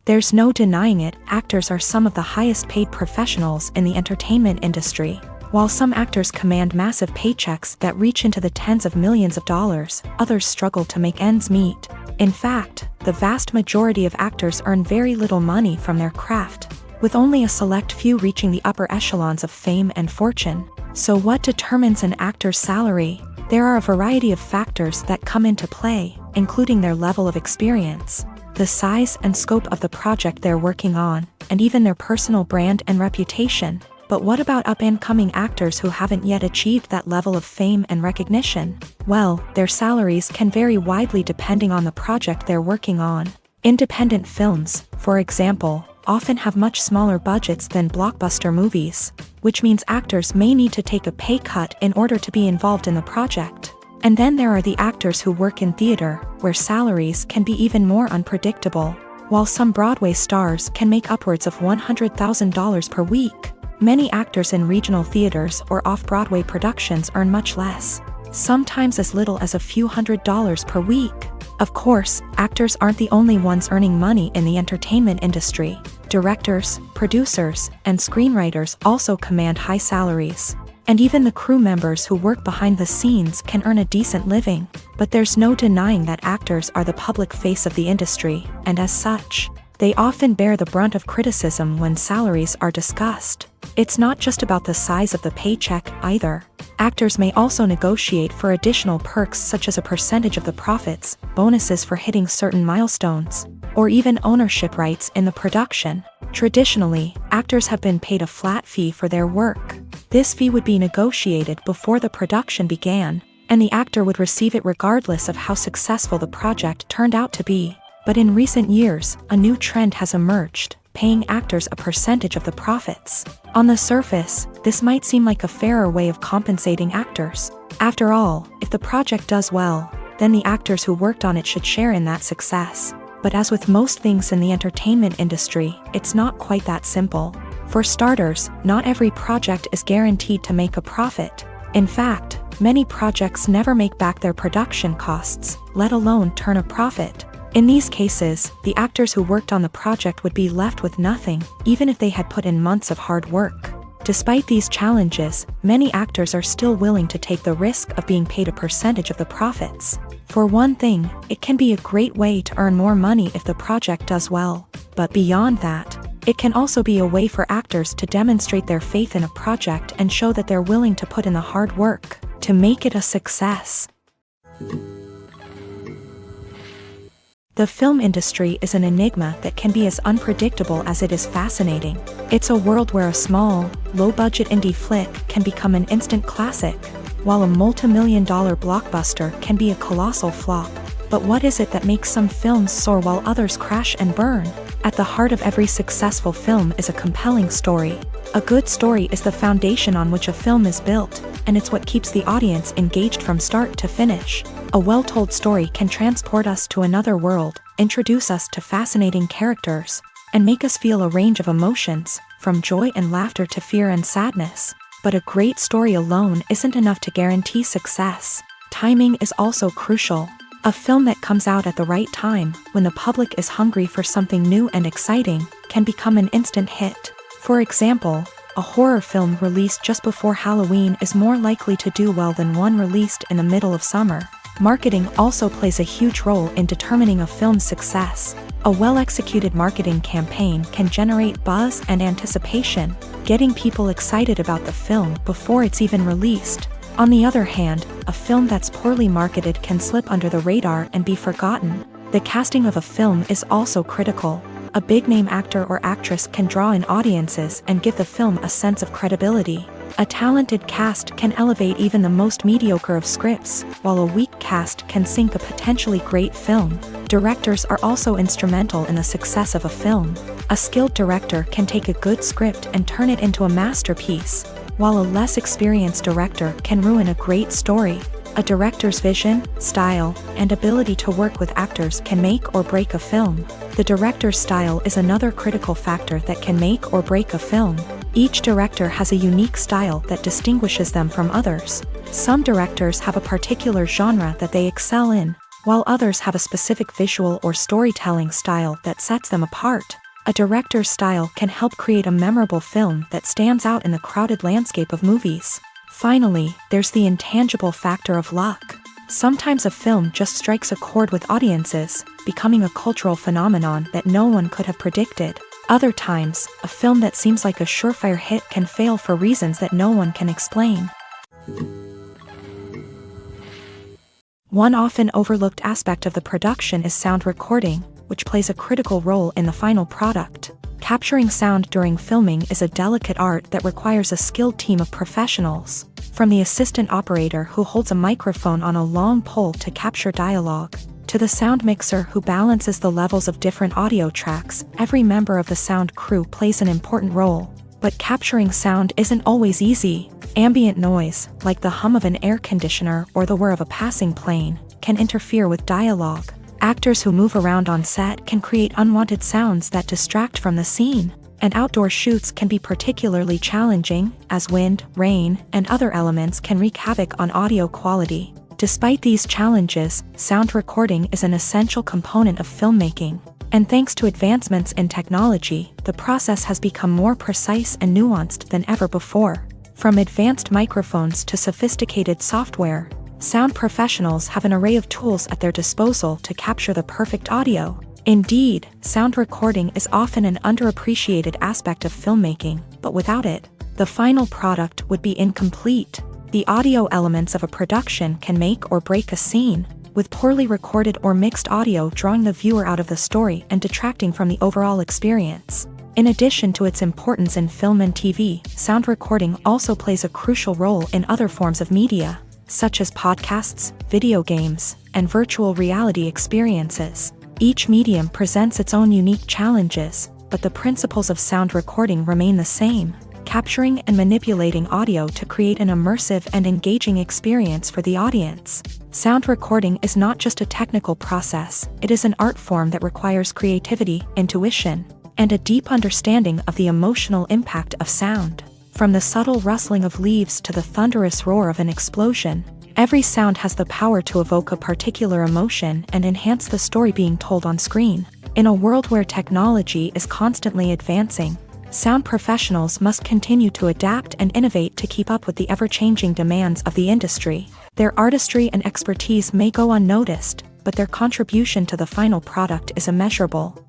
There's no denying it, actors are some of the highest paid professionals in the entertainment industry. While some actors command massive paychecks that reach into the tens of millions of dollars, others struggle to make ends meet. In fact, the vast majority of actors earn very little money from their craft, with only a select few reaching the upper echelons of fame and fortune. So what determines an actor's salary? There are a variety of factors that come into play, including their level of experience, the size and scope of the project they're working on, and even their personal brand and reputation. But what about up-and-coming actors who haven't yet achieved that level of fame and recognition? Well, their salaries can vary widely depending on the project they're working on. Independent films, for example, often have much smaller budgets than blockbuster movies, which means actors may need to take a pay cut in order to be involved in the project. And then there are the actors who work in theater, where salaries can be even more unpredictable. While some Broadway stars can make upwards of $100,000 per week, many actors in regional theaters or off-Broadway productions earn much less, sometimes as little as a few $100s per week. Of course, actors aren't the only ones earning money in the entertainment industry. Directors, producers, and screenwriters also command high salaries. And even the crew members who work behind the scenes can earn a decent living. But there's no denying that actors are the public face of the industry, and as such, they often bear the brunt of criticism when salaries are discussed. It's not just about the size of the paycheck, either. Actors may also negotiate for additional perks such as a percentage of the profits, bonuses for hitting certain milestones, or even ownership rights in the production. Traditionally, actors have been paid a flat fee for their work. This fee would be negotiated before the production began, and the actor would receive it regardless of how successful the project turned out to be. But in recent years, a new trend has emerged, paying actors a percentage of the profits. On the surface, this might seem like a fairer way of compensating actors. After all, if the project does well, then the actors who worked on it should share in that success. But as with most things in the entertainment industry, it's not quite that simple. For starters, not every project is guaranteed to make a profit. In fact, many projects never make back their production costs, let alone turn a profit. In these cases, the actors who worked on the project would be left with nothing, even if they had put in months of hard work. Despite these challenges, many actors are still willing to take the risk of being paid a percentage of the profits. For one thing, it can be a great way to earn more money if the project does well. But beyond that, it can also be a way for actors to demonstrate their faith in a project and show that they're willing to put in the hard work to make it a success. The film industry is an enigma that can be as unpredictable as it is fascinating. It's a world where a small, low-budget indie flick can become an instant classic, while a multi-million-dollar blockbuster can be a colossal flop. But what is it that makes some films soar while others crash and burn? At the heart of every successful film is a compelling story. A good story is the foundation on which a film is built, and it's what keeps the audience engaged from start to finish. A well-told story can transport us to another world, introduce us to fascinating characters, and make us feel a range of emotions, from joy and laughter to fear and sadness. But a great story alone isn't enough to guarantee success. Timing is also crucial. A film that comes out at the right time, when the public is hungry for something new and exciting, can become an instant hit. For example, a horror film released just before Halloween is more likely to do well than one released in the middle of summer. Marketing also plays a huge role in determining a film's success. A well-executed marketing campaign can generate buzz and anticipation, getting people excited about the film before it's even released. On the other hand, a film that's poorly marketed can slip under the radar and be forgotten. The casting of a film is also critical. A big-name actor or actress can draw in audiences and give the film a sense of credibility. A talented cast can elevate even the most mediocre of scripts, while a weak cast can sink a potentially great film. Directors are also instrumental in the success of a film. A skilled director can take a good script and turn it into a masterpiece, while a less experienced director can ruin a great story. A director's vision, style, and ability to work with actors can make or break a film. The director's style is another critical factor that can make or break a film. Each director has a unique style that distinguishes them from others. Some directors have a particular genre that they excel in, while others have a specific visual or storytelling style that sets them apart. A director's style can help create a memorable film that stands out in the crowded landscape of movies. Finally, there's the intangible factor of luck. Sometimes a film just strikes a chord with audiences, becoming a cultural phenomenon that no one could have predicted. Other times, a film that seems like a surefire hit can fail for reasons that no one can explain. One often overlooked aspect of the production is sound recording, which plays a critical role in the final product. Capturing sound during filming is a delicate art that requires a skilled team of professionals. From the assistant operator who holds a microphone on a long pole to capture dialogue, to the sound mixer who balances the levels of different audio tracks, every member of the sound crew plays an important role. But capturing sound isn't always easy. Ambient noise, like the hum of an air conditioner or the whir of a passing plane, can interfere with dialogue. Actors who move around on set can create unwanted sounds that distract from the scene. And outdoor shoots can be particularly challenging, as wind, rain, and other elements can wreak havoc on audio quality. Despite these challenges, sound recording is an essential component of filmmaking. And thanks to advancements in technology, the process has become more precise and nuanced than ever before. From advanced microphones to sophisticated software, sound professionals have an array of tools at their disposal to capture the perfect audio. Indeed, sound recording is often an underappreciated aspect of filmmaking, but without it, the final product would be incomplete. The audio elements of a production can make or break a scene, with poorly recorded or mixed audio drawing the viewer out of the story and detracting from the overall experience. In addition to its importance in film and TV, sound recording also plays a crucial role in other forms of media, such as podcasts, video games, and virtual reality experiences. Each medium presents its own unique challenges, but the principles of sound recording remain the same: capturing and manipulating audio to create an immersive and engaging experience for the audience. Sound recording is not just a technical process, it is an art form that requires creativity, intuition, and a deep understanding of the emotional impact of sound. From the subtle rustling of leaves to the thunderous roar of an explosion, every sound has the power to evoke a particular emotion and enhance the story being told on screen. In a world where technology is constantly advancing, sound professionals must continue to adapt and innovate to keep up with the ever-changing demands of the industry. Their artistry and expertise may go unnoticed, but their contribution to the final product is immeasurable.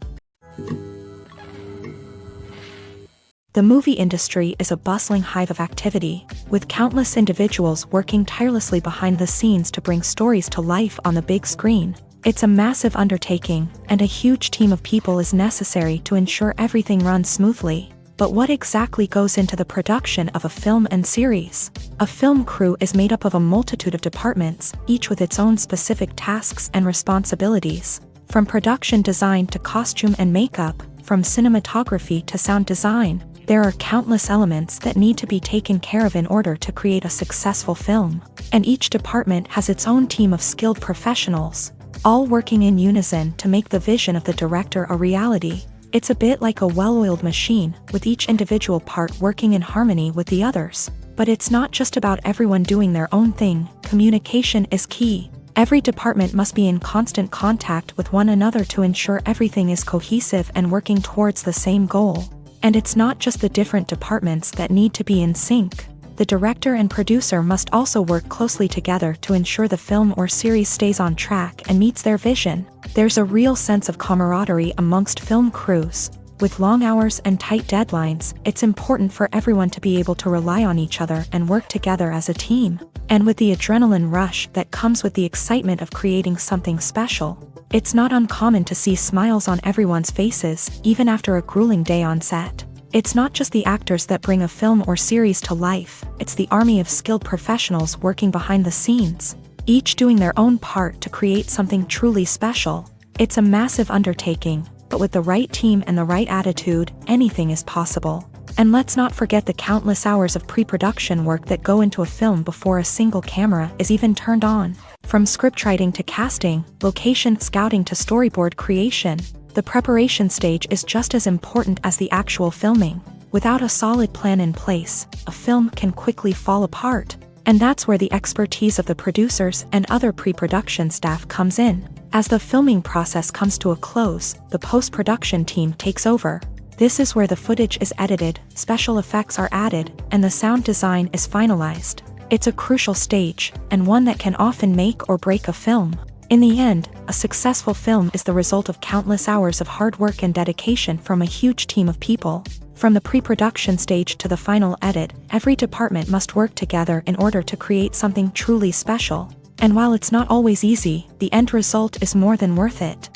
The movie industry is a bustling hive of activity, with countless individuals working tirelessly behind the scenes to bring stories to life on the big screen. It's a massive undertaking, and a huge team of people is necessary to ensure everything runs smoothly. But what exactly goes into the production of a film and series? A film crew is made up of a multitude of departments, each with its own specific tasks and responsibilities. From production design to costume and makeup, from cinematography to sound design, there are countless elements that need to be taken care of in order to create a successful film. And each department has its own team of skilled professionals, all working in unison to make the vision of the director a reality. It's a bit like a well-oiled machine, with each individual part working in harmony with the others. But it's not just about everyone doing their own thing. Communication is key. Every department must be in constant contact with one another to ensure everything is cohesive and working towards the same goal. And it's not just the different departments that need to be in sync. The director and producer must also work closely together to ensure the film or series stays on track and meets their vision. There's a real sense of camaraderie amongst film crews. With long hours and tight deadlines, it's important for everyone to be able to rely on each other and work together as a team. And with the adrenaline rush that comes with the excitement of creating something special, it's not uncommon to see smiles on everyone's faces, even after a grueling day on set. It's not just the actors that bring a film or series to life, it's the army of skilled professionals working behind the scenes, each doing their own part to create something truly special. It's a massive undertaking, but with the right team and the right attitude, anything is possible. And let's not forget the countless hours of pre-production work that go into a film before a single camera is even turned on. From scriptwriting to casting, location scouting to storyboard creation, the preparation stage is just as important as the actual filming. Without a solid plan in place, a film can quickly fall apart. And that's where the expertise of the producers and other pre-production staff comes in. As the filming process comes to a close, the post-production team takes over. This is where the footage is edited, special effects are added, and the sound design is finalized. It's a crucial stage, and one that can often make or break a film. In the end, a successful film is the result of countless hours of hard work and dedication from a huge team of people. From the pre-production stage to the final edit, every department must work together in order to create something truly special. And while it's not always easy, the end result is more than worth it.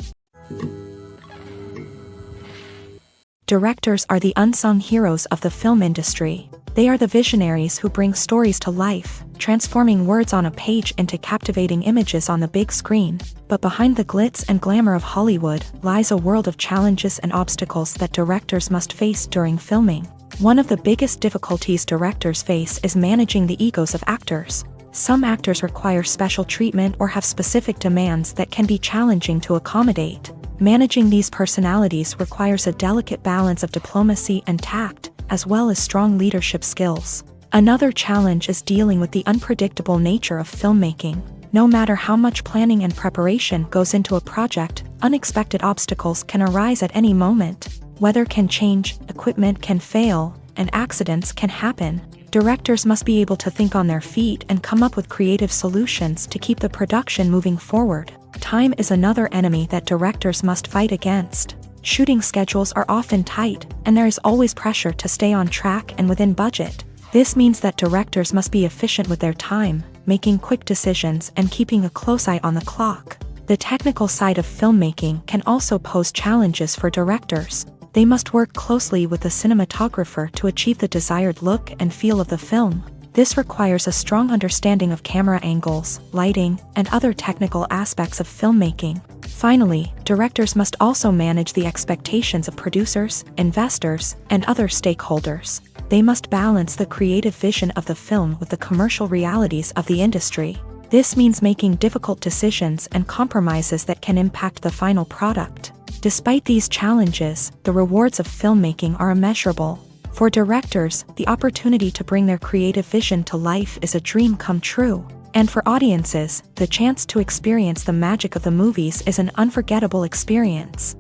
Directors are the unsung heroes of the film industry. They are the visionaries who bring stories to life, transforming words on a page into captivating images on the big screen. But behind the glitz and glamour of Hollywood lies a world of challenges and obstacles that directors must face during filming. One of the biggest difficulties directors face is managing the egos of actors. Some actors require special treatment or have specific demands that can be challenging to accommodate. Managing these personalities requires a delicate balance of diplomacy and tact, as well as strong leadership skills. Another challenge is dealing with the unpredictable nature of filmmaking. No matter how much planning and preparation goes into a project, unexpected obstacles can arise at any moment. Weather can change, equipment can fail, and accidents can happen. Directors must be able to think on their feet and come up with creative solutions to keep the production moving forward. Time is another enemy that directors must fight against. Shooting schedules are often tight, and there is always pressure to stay on track and within budget. This means that directors must be efficient with their time, making quick decisions and keeping a close eye on the clock. The technical side of filmmaking can also pose challenges for directors. They must work closely with the cinematographer to achieve the desired look and feel of the film. This requires a strong understanding of camera angles, lighting, and other technical aspects of filmmaking. Finally, directors must also manage the expectations of producers, investors, and other stakeholders. They must balance the creative vision of the film with the commercial realities of the industry. This means making difficult decisions and compromises that can impact the final product. Despite these challenges, the rewards of filmmaking are immeasurable. For directors, the opportunity to bring their creative vision to life is a dream come true. And for audiences, the chance to experience the magic of the movies is an unforgettable experience.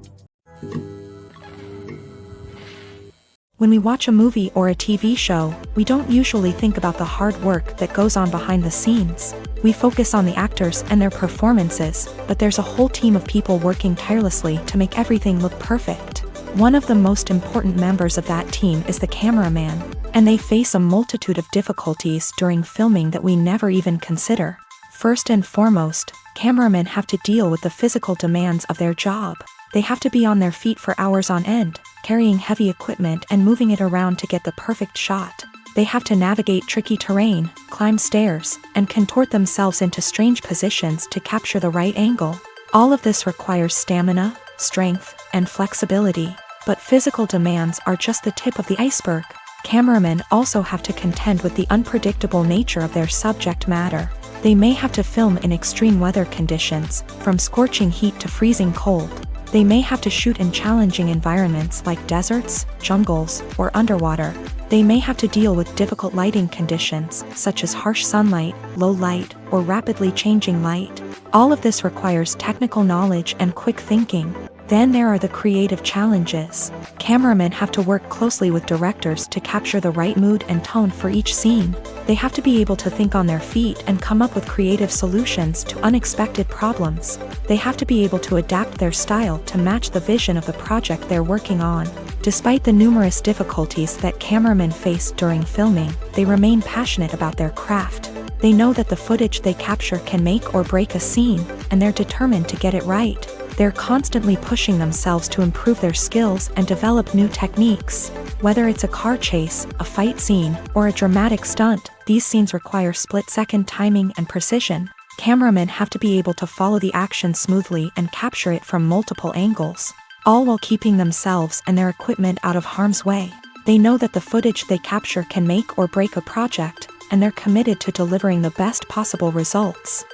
When we watch a movie or a TV show, we don't usually think about the hard work that goes on behind the scenes. We focus on the actors and their performances, but there's a whole team of people working tirelessly to make everything look perfect. One of the most important members of that team is the cameraman, and they face a multitude of difficulties during filming that we never even consider. First and foremost, cameramen have to deal with the physical demands of their job. They have to be on their feet for hours on end, carrying heavy equipment and moving it around to get the perfect shot. They have to navigate tricky terrain, climb stairs, and contort themselves into strange positions to capture the right angle. All of this requires stamina, strength, and flexibility. But physical demands are just the tip of the iceberg. Cameramen also have to contend with the unpredictable nature of their subject matter. They may have to film in extreme weather conditions, from scorching heat to freezing cold. They may have to shoot in challenging environments like deserts, jungles, or underwater. They may have to deal with difficult lighting conditions, such as harsh sunlight, low light, or rapidly changing light. All of this requires technical knowledge and quick thinking. Then there are the creative challenges. Cameramen have to work closely with directors to capture the right mood and tone for each scene. They have to be able to think on their feet and come up with creative solutions to unexpected problems. They have to be able to adapt their style to match the vision of the project they're working on. Despite the numerous difficulties that cameramen face during filming, they remain passionate about their craft. They know that the footage they capture can make or break a scene, and they're determined to get it right. They're constantly pushing themselves to improve their skills and develop new techniques. Whether it's a car chase, a fight scene, or a dramatic stunt, these scenes require split-second timing and precision. Cameramen have to be able to follow the action smoothly and capture it from multiple angles, all while keeping themselves and their equipment out of harm's way. They know that the footage they capture can make or break a project, and they're committed to delivering the best possible results.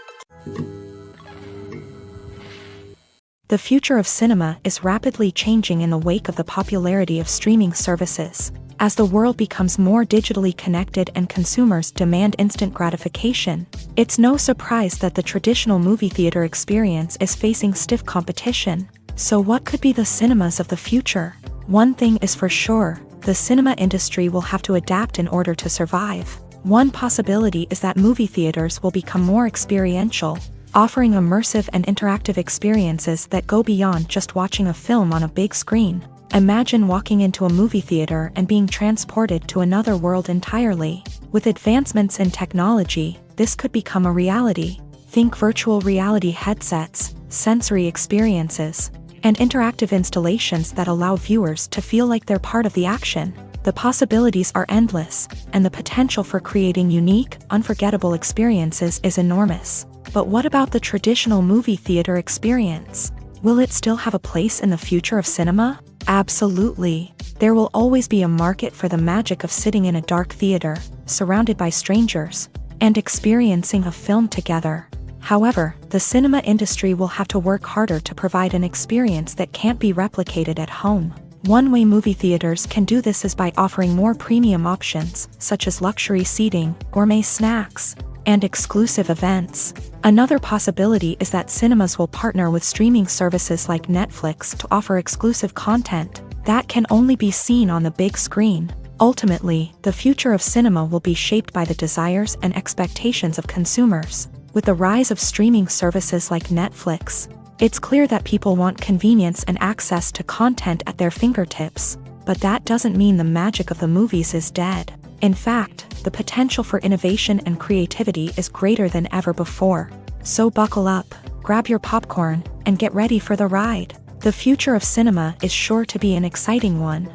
The future of cinema is rapidly changing in the wake of the popularity of streaming services. As the world becomes more digitally connected and consumers demand instant gratification, it's no surprise that the traditional movie theater experience is facing stiff competition. So what could be the cinemas of the future? One thing is for sure, the cinema industry will have to adapt in order to survive. One possibility is that movie theaters will become more experiential, offering immersive and interactive experiences that go beyond just watching a film on a big screen. Imagine walking into a movie theater and being transported to another world entirely. With advancements in technology, this could become a reality. Think virtual reality headsets, sensory experiences, and interactive installations that allow viewers to feel like they're part of the action. The possibilities are endless, and the potential for creating unique, unforgettable experiences is enormous. But what about the traditional movie theater experience? Will it still have a place in the future of cinema? Absolutely. There will always be a market for the magic of sitting in a dark theater, surrounded by strangers, and experiencing a film together. However, the cinema industry will have to work harder to provide an experience that can't be replicated at home. One way movie theaters can do this is by offering more premium options, such as luxury seating, gourmet snacks, and exclusive events. Another possibility is that cinemas will partner with streaming services like Netflix to offer exclusive content that can only be seen on the big screen. Ultimately, the future of cinema will be shaped by the desires and expectations of consumers. With the rise of streaming services like Netflix, it's clear that people want convenience and access to content at their fingertips. But that doesn't mean the magic of the movies is dead. In fact, the potential for innovation and creativity is greater than ever before. So buckle up, grab your popcorn, and get ready for the ride. The future of cinema is sure to be an exciting one.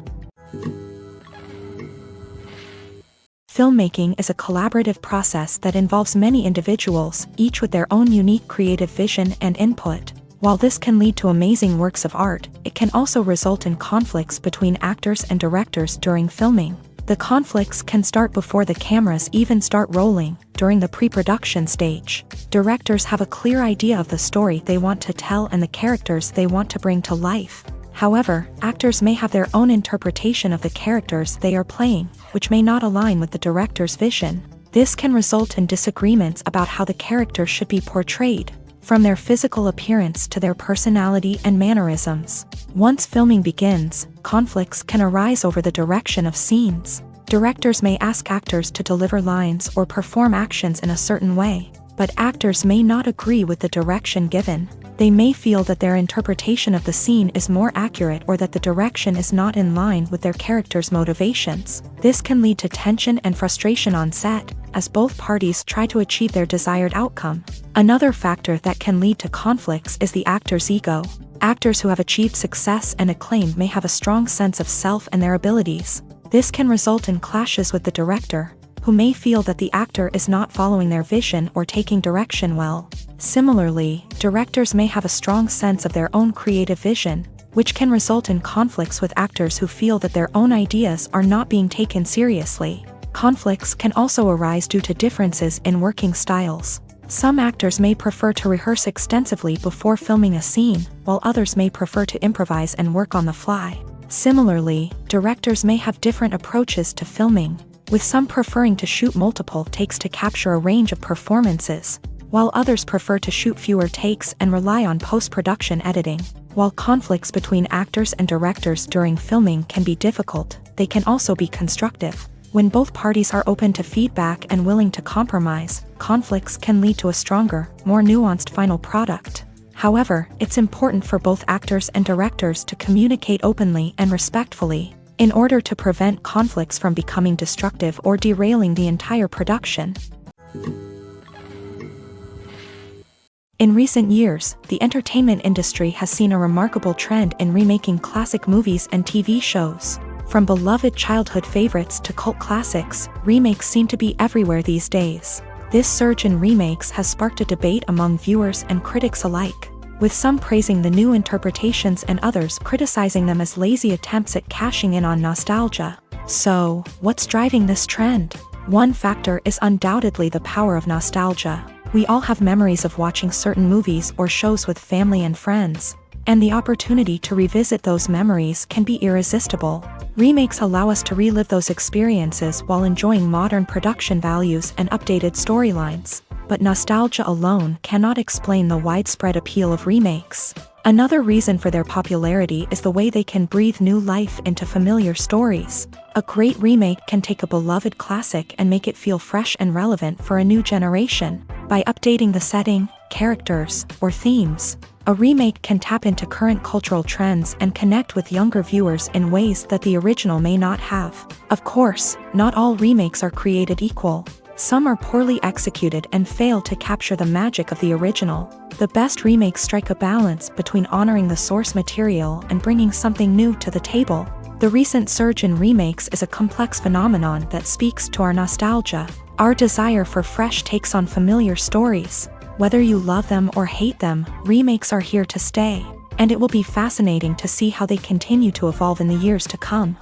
Filmmaking is a collaborative process that involves many individuals, each with their own unique creative vision and input. While this can lead to amazing works of art, it can also result in conflicts between actors and directors during filming. The conflicts can start before the cameras even start rolling, during the pre-production stage. Directors have a clear idea of the story they want to tell and the characters they want to bring to life. However, actors may have their own interpretation of the characters they are playing, which may not align with the director's vision. This can result in disagreements about how the character should be portrayed, from their physical appearance to their personality and mannerisms. Once filming begins, conflicts can arise over the direction of scenes. Directors may ask actors to deliver lines or perform actions in a certain way, but actors may not agree with the direction given. They may feel that their interpretation of the scene is more accurate or that the direction is not in line with their character's motivations. This can lead to tension and frustration on set, as both parties try to achieve their desired outcome. Another factor that can lead to conflicts is the actor's ego. Actors who have achieved success and acclaim may have a strong sense of self and their abilities. This can result in clashes with the director, who may feel that the actor is not following their vision or taking direction well. Similarly, directors may have a strong sense of their own creative vision, which can result in conflicts with actors who feel that their own ideas are not being taken seriously. Conflicts can also arise due to differences in working styles. Some actors may prefer to rehearse extensively before filming a scene, while others may prefer to improvise and work on the fly. Similarly, directors may have different approaches to filming, with some preferring to shoot multiple takes to capture a range of performances, while others prefer to shoot fewer takes and rely on post-production editing. While conflicts between actors and directors during filming can be difficult, they can also be constructive. When both parties are open to feedback and willing to compromise, conflicts can lead to a stronger, more nuanced final product. However, it's important for both actors and directors to communicate openly and respectfully, in order to prevent conflicts from becoming destructive or derailing the entire production. In recent years, the entertainment industry has seen a remarkable trend in remaking classic movies and TV shows. From beloved childhood favorites to cult classics, remakes seem to be everywhere these days. This surge in remakes has sparked a debate among viewers and critics alike, with some praising the new interpretations and others criticizing them as lazy attempts at cashing in on nostalgia. So, what's driving this trend? One factor is undoubtedly the power of nostalgia. We all have memories of watching certain movies or shows with family and friends, and the opportunity to revisit those memories can be irresistible. Remakes allow us to relive those experiences while enjoying modern production values and updated storylines. But nostalgia alone cannot explain the widespread appeal of remakes. Another reason for their popularity is the way they can breathe new life into familiar stories. A great remake can take a beloved classic and make it feel fresh and relevant for a new generation. By updating the setting, characters, or themes, a remake can tap into current cultural trends and connect with younger viewers in ways that the original may not have. Of course, not all remakes are created equal. Some are poorly executed and fail to capture the magic of the original. The best remakes strike a balance between honoring the source material and bringing something new to the table. The recent surge in remakes is a complex phenomenon that speaks to our nostalgia, our desire for fresh takes on familiar stories. Whether you love them or hate them, remakes are here to stay, and it will be fascinating to see how they continue to evolve in the years to come.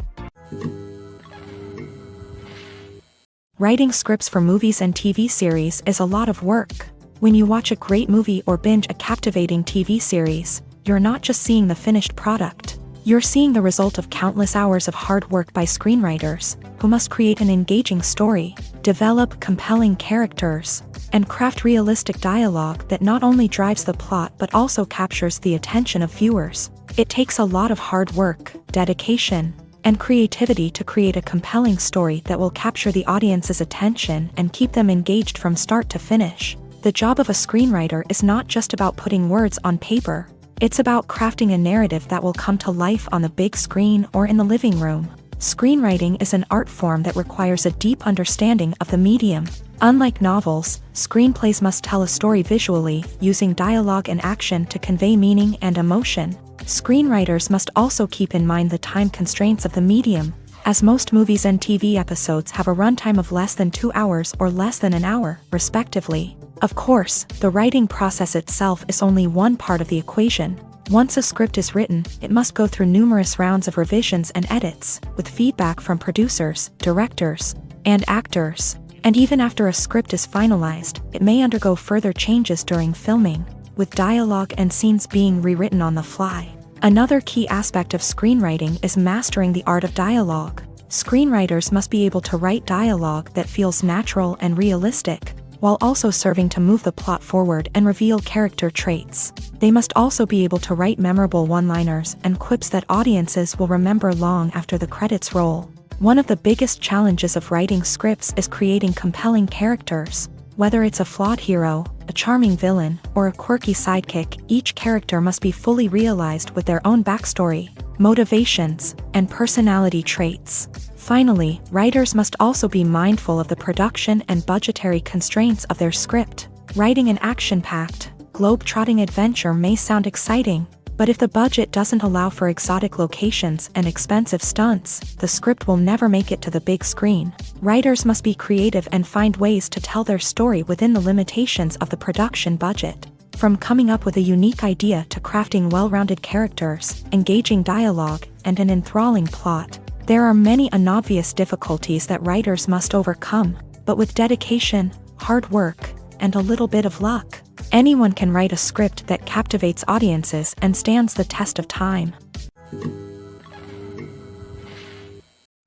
Writing scripts for movies and TV series is a lot of work. When you watch a great movie or binge a captivating TV series, you're not just seeing the finished product. You're seeing the result of countless hours of hard work by screenwriters, who must create an engaging story, develop compelling characters, and craft realistic dialogue that not only drives the plot but also captures the attention of viewers. It takes a lot of hard work, dedication, and creativity to create a compelling story that will capture the audience's attention and keep them engaged from start to finish. The job of a screenwriter is not just about putting words on paper. It's about crafting a narrative that will come to life on the big screen or in the living room. Screenwriting is an art form that requires a deep understanding of the medium. Unlike novels, screenplays must tell a story visually, using dialogue and action to convey meaning and emotion. Screenwriters must also keep in mind the time constraints of the medium, as most movies and TV episodes have a runtime of less than 2 hours or less than an hour, respectively. Of course, the writing process itself is only one part of the equation. Once a script is written, it must go through numerous rounds of revisions and edits, with feedback from producers, directors, and actors. And even after a script is finalized, it may undergo further changes during filming, with dialogue and scenes being rewritten on the fly. Another key aspect of screenwriting is mastering the art of dialogue. Screenwriters must be able to write dialogue that feels natural and realistic, while also serving to move the plot forward and reveal character traits. They must also be able to write memorable one-liners and quips that audiences will remember long after the credits roll. One of the biggest challenges of writing scripts is creating compelling characters. Whether it's a flawed hero, a charming villain, or a quirky sidekick, each character must be fully realized with their own backstory, motivations, and personality traits. Finally, writers must also be mindful of the production and budgetary constraints of their script. Writing an action-packed, globe-trotting adventure may sound exciting, but if the budget doesn't allow for exotic locations and expensive stunts, the script will never make it to the big screen. Writers must be creative and find ways to tell their story within the limitations of the production budget. From coming up with a unique idea to crafting well-rounded characters, engaging dialogue, and an enthralling plot, there are many unobvious difficulties that writers must overcome, but with dedication, hard work, and a little bit of luck, anyone can write a script that captivates audiences and stands the test of time.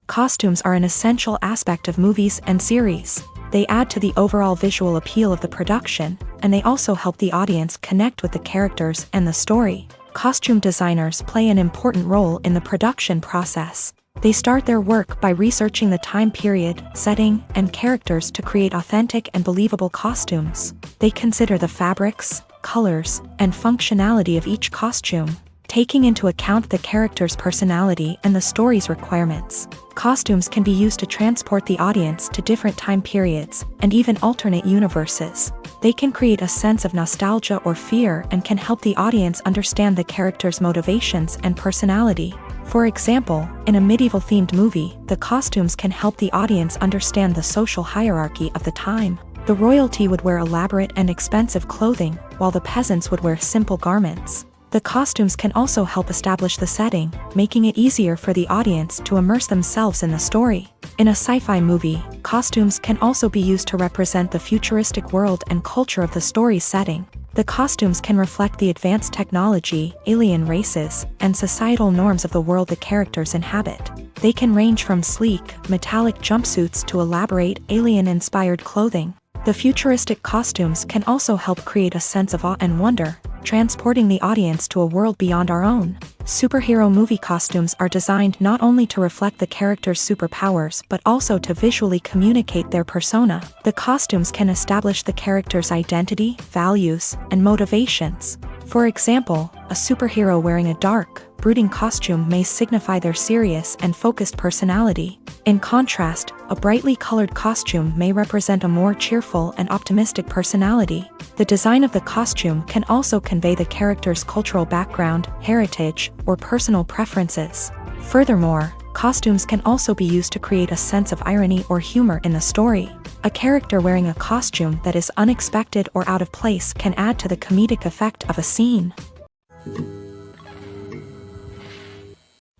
Costumes are an essential aspect of movies and series. They add to the overall visual appeal of the production, and they also help the audience connect with the characters and the story. Costume designers play an important role in the production process. They start their work by researching the time period, setting, and characters to create authentic and believable costumes. They consider the fabrics, colors, and functionality of each costume, taking into account the character's personality and the story's requirements. Costumes can be used to transport the audience to different time periods and even alternate universes. They can create a sense of nostalgia or fear and can help the audience understand the character's motivations and personality. For example, in a medieval-themed movie, the costumes can help the audience understand the social hierarchy of the time. The royalty would wear elaborate and expensive clothing, while the peasants would wear simple garments. The costumes can also help establish the setting, making it easier for the audience to immerse themselves in the story. In a sci-fi movie, costumes can also be used to represent the futuristic world and culture of the story's setting. The costumes can reflect the advanced technology, alien races, and societal norms of the world the characters inhabit. They can range from sleek, metallic jumpsuits to elaborate, alien-inspired clothing. The futuristic costumes can also help create a sense of awe and wonder, transporting the audience to a world beyond our own. Superhero movie costumes are designed not only to reflect the character's superpowers but also to visually communicate their persona. The costumes can establish the character's identity, values, and motivations. For example, a superhero wearing a dark, brooding costume may signify their serious and focused personality. In contrast, a brightly colored costume may represent a more cheerful and optimistic personality. The design of the costume can also convey the character's cultural background, heritage, or personal preferences. Furthermore, costumes can also be used to create a sense of irony or humor in the story. A character wearing a costume that is unexpected or out of place can add to the comedic effect of a scene.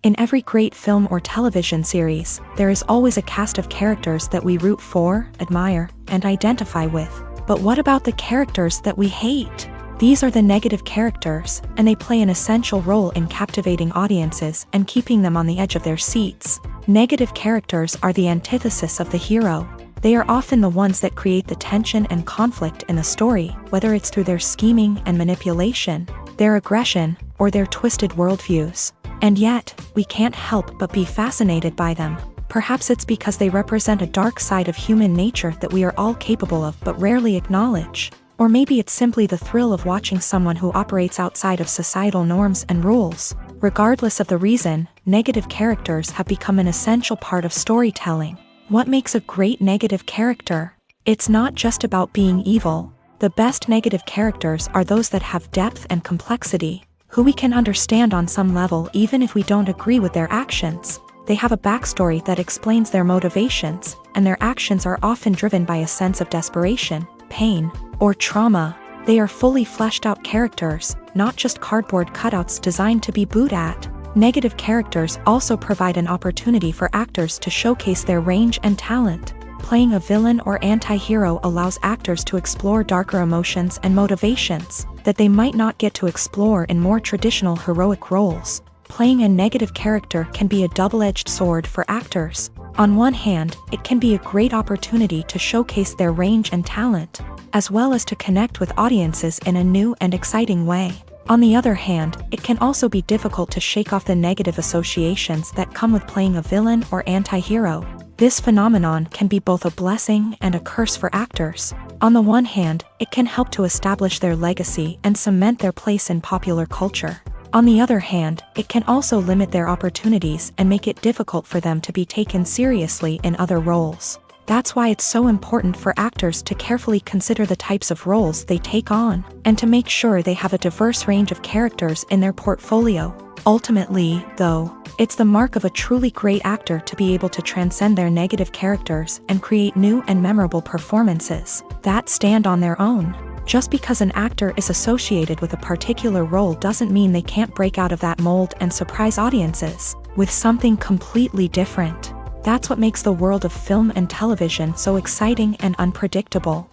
In every great film or television series, there is always a cast of characters that we root for, admire, and identify with. But what about the characters that we hate? These are the negative characters, and they play an essential role in captivating audiences and keeping them on the edge of their seats. Negative characters are the antithesis of the hero. They are often the ones that create the tension and conflict in the story, whether it's through their scheming and manipulation, their aggression, or their twisted worldviews. And yet, we can't help but be fascinated by them. Perhaps it's because they represent a dark side of human nature that we are all capable of but rarely acknowledge. Or maybe it's simply the thrill of watching someone who operates outside of societal norms and rules. Regardless of the reason, negative characters have become an essential part of storytelling. What makes a great negative character? It's not just about being evil. The best negative characters are those that have depth and complexity, who we can understand on some level even if we don't agree with their actions. They have a backstory that explains their motivations, and their actions are often driven by a sense of desperation, pain, or trauma. They are fully fleshed out characters, not just cardboard cutouts designed to be booed at. Negative characters also provide an opportunity for actors to showcase their range and talent. Playing a villain or anti-hero allows actors to explore darker emotions and motivations that they might not get to explore in more traditional heroic roles. Playing a negative character can be a double-edged sword for actors. On one hand, it can be a great opportunity to showcase their range and talent, as well as to connect with audiences in a new and exciting way. On the other hand, it can also be difficult to shake off the negative associations that come with playing a villain or anti-hero. This phenomenon can be both a blessing and a curse for actors. On the one hand, it can help to establish their legacy and cement their place in popular culture. On the other hand, it can also limit their opportunities and make it difficult for them to be taken seriously in other roles. That's why it's so important for actors to carefully consider the types of roles they take on, and to make sure they have a diverse range of characters in their portfolio. Ultimately, though, it's the mark of a truly great actor to be able to transcend their negative characters and create new and memorable performances that stand on their own. Just because an actor is associated with a particular role doesn't mean they can't break out of that mold and surprise audiences with something completely different. That's what makes the world of film and television so exciting and unpredictable.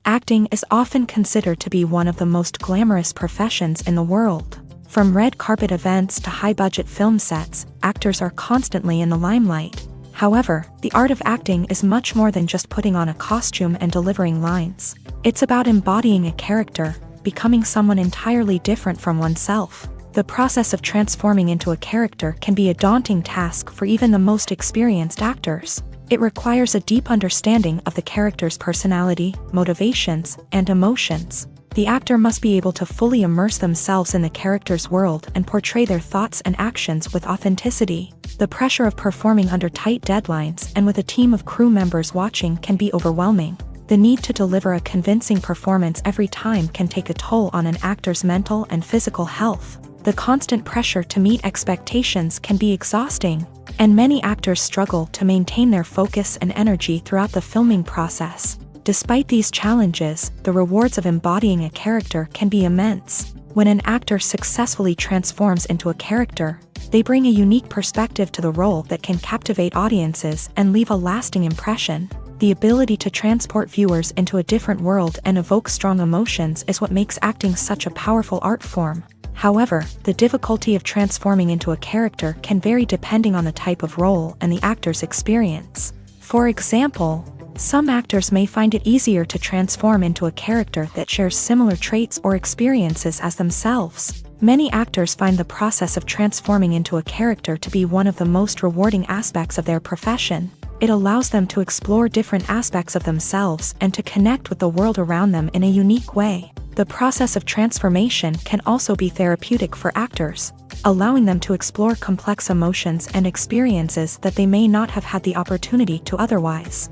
Acting is often considered to be one of the most glamorous professions in the world. From red carpet events to high-budget film sets, actors are constantly in the limelight. However, the art of acting is much more than just putting on a costume and delivering lines. It's about embodying a character, becoming someone entirely different from oneself. The process of transforming into a character can be a daunting task for even the most experienced actors. It requires a deep understanding of the character's personality, motivations, and emotions. The actor must be able to fully immerse themselves in the character's world and portray their thoughts and actions with authenticity. The pressure of performing under tight deadlines and with a team of crew members watching can be overwhelming. The need to deliver a convincing performance every time can take a toll on an actor's mental and physical health. The constant pressure to meet expectations can be exhausting, and many actors struggle to maintain their focus and energy throughout the filming process. Despite these challenges, the rewards of embodying a character can be immense. When an actor successfully transforms into a character, they bring a unique perspective to the role that can captivate audiences and leave a lasting impression. The ability to transport viewers into a different world and evoke strong emotions is what makes acting such a powerful art form. However, the difficulty of transforming into a character can vary depending on the type of role and the actor's experience. For example, some actors may find it easier to transform into a character that shares similar traits or experiences as themselves. Many actors find the process of transforming into a character to be one of the most rewarding aspects of their profession. It allows them to explore different aspects of themselves and to connect with the world around them in a unique way. The process of transformation can also be therapeutic for actors, allowing them to explore complex emotions and experiences that they may not have had the opportunity to otherwise.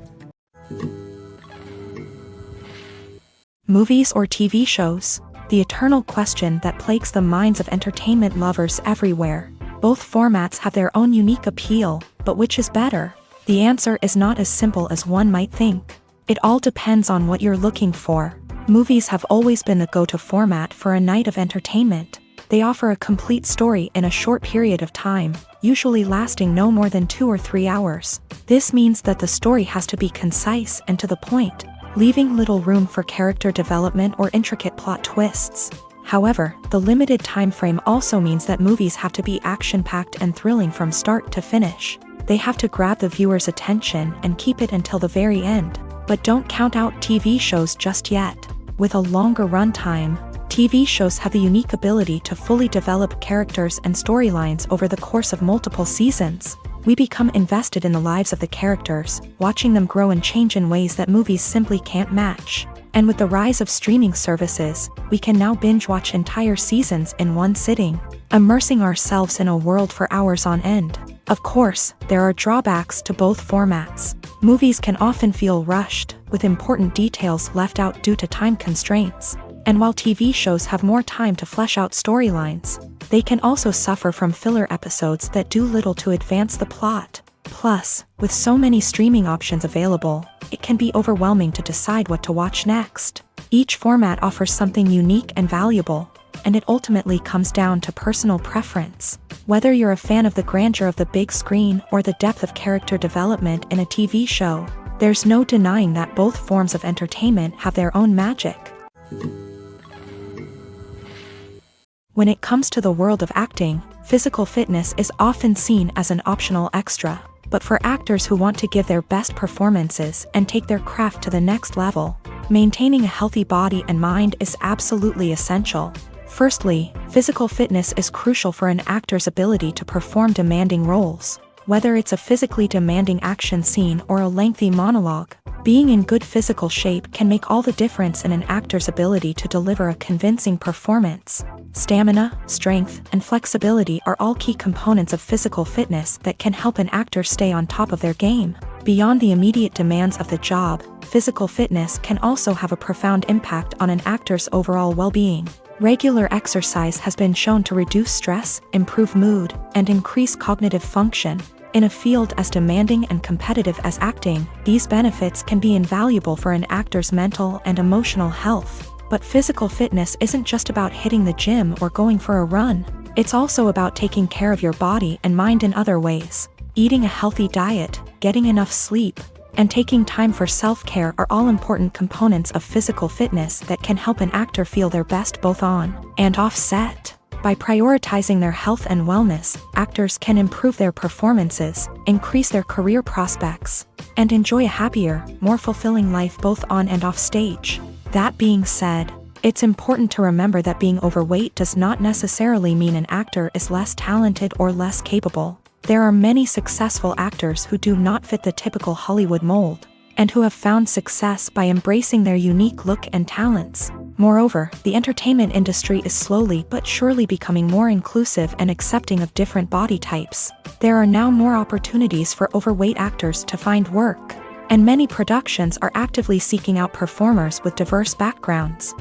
Movies or TV shows? The eternal question that plagues the minds of entertainment lovers everywhere. Both formats have their own unique appeal, but which is better? The answer is not as simple as one might think. It all depends on what you're looking for. Movies have always been the go-to format for a night of entertainment. They offer a complete story in a short period of time, usually lasting no more than 2 or 3 hours. This means that the story has to be concise and to the point, leaving little room for character development or intricate plot twists. However, the limited time frame also means that movies have to be action-packed and thrilling from start to finish. They have to grab the viewer's attention and keep it until the very end. But don't count out TV shows just yet. With a longer runtime, TV shows have the unique ability to fully develop characters and storylines over the course of multiple seasons. We become invested in the lives of the characters, watching them grow and change in ways that movies simply can't match. And with the rise of streaming services, we can now binge-watch entire seasons in one sitting, immersing ourselves in a world for hours on end. Of course, there are drawbacks to both formats. Movies can often feel rushed, with important details left out due to time constraints. And while TV shows have more time to flesh out storylines, they can also suffer from filler episodes that do little to advance the plot. Plus, with so many streaming options available, it can be overwhelming to decide what to watch next. Each format offers something unique and valuable, and it ultimately comes down to personal preference. Whether you're a fan of the grandeur of the big screen or the depth of character development in a TV show, there's no denying that both forms of entertainment have their own magic. When it comes to the world of acting, physical fitness is often seen as an optional extra. But for actors who want to give their best performances and take their craft to the next level, maintaining a healthy body and mind is absolutely essential. Firstly, physical fitness is crucial for an actor's ability to perform demanding roles. Whether it's a physically demanding action scene or a lengthy monologue, being in good physical shape can make all the difference in an actor's ability to deliver a convincing performance. Stamina, strength, and flexibility are all key components of physical fitness that can help an actor stay on top of their game. Beyond the immediate demands of the job, physical fitness can also have a profound impact on an actor's overall well-being. Regular exercise has been shown to reduce stress, improve mood, and increase cognitive function. In a field as demanding and competitive as acting, these benefits can be invaluable for an actor's mental and emotional health. But physical fitness isn't just about hitting the gym or going for a run. It's also about taking care of your body and mind in other ways. Eating a healthy diet, getting enough sleep, and taking time for self-care are all important components of physical fitness that can help an actor feel their best both on and off set. By prioritizing their health and wellness, actors can improve their performances, increase their career prospects, and enjoy a happier, more fulfilling life both on and off stage. That being said, it's important to remember that being overweight does not necessarily mean an actor is less talented or less capable. There are many successful actors who do not fit the typical Hollywood mold, and who have found success by embracing their unique look and talents. Moreover, the entertainment industry is slowly but surely becoming more inclusive and accepting of different body types. There are now more opportunities for overweight actors to find work, and many productions are actively seeking out performers with diverse backgrounds.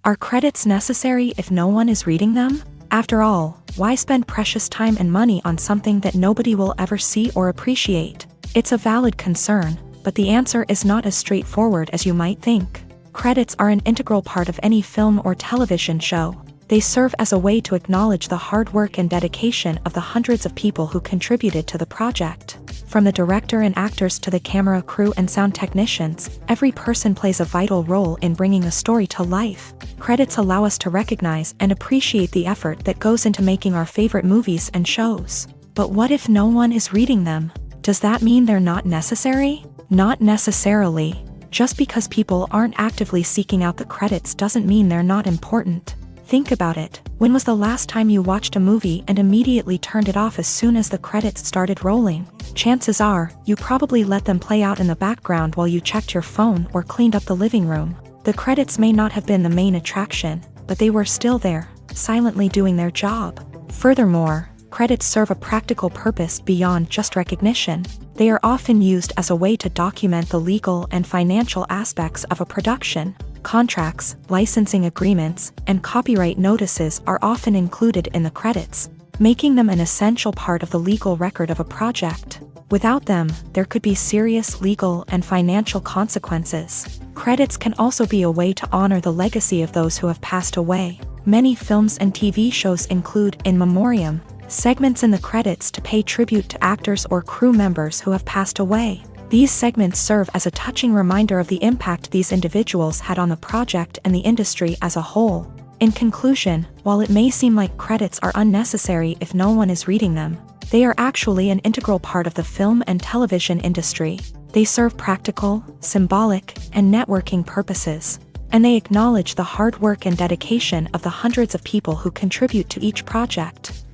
Are credits necessary if no one is reading them? After all, why spend precious time and money on something that nobody will ever see or appreciate? It's a valid concern, but the answer is not as straightforward as you might think. Credits are an integral part of any film or television show. They serve as a way to acknowledge the hard work and dedication of the hundreds of people who contributed to the project. From the director and actors to the camera crew and sound technicians, every person plays a vital role in bringing a story to life. Credits allow us to recognize and appreciate the effort that goes into making our favorite movies and shows. But what if no one is reading them? Does that mean they're not necessary? Not necessarily. Just because people aren't actively seeking out the credits doesn't mean they're not important. Think about it. When was the last time you watched a movie and immediately turned it off as soon as the credits started rolling? Chances are, you probably let them play out in the background while you checked your phone or cleaned up the living room. The credits may not have been the main attraction, but they were still there, silently doing their job. Furthermore, credits serve a practical purpose beyond just recognition. They are often used as a way to document the legal and financial aspects of a production. Contracts, licensing agreements, and copyright notices are often included in the credits, making them an essential part of the legal record of a project. Without them, there could be serious legal and financial consequences. Credits can also be a way to honor the legacy of those who have passed away. Many films and TV shows include in memoriam segments in the credits to pay tribute to actors or crew members who have passed away. These segments serve as a touching reminder of the impact these individuals had on the project and the industry as a whole. In conclusion, while it may seem like credits are unnecessary if no one is reading them, they are actually an integral part of the film and television industry. They serve practical, symbolic, and networking purposes, and they acknowledge the hard work and dedication of the hundreds of people who contribute to each project.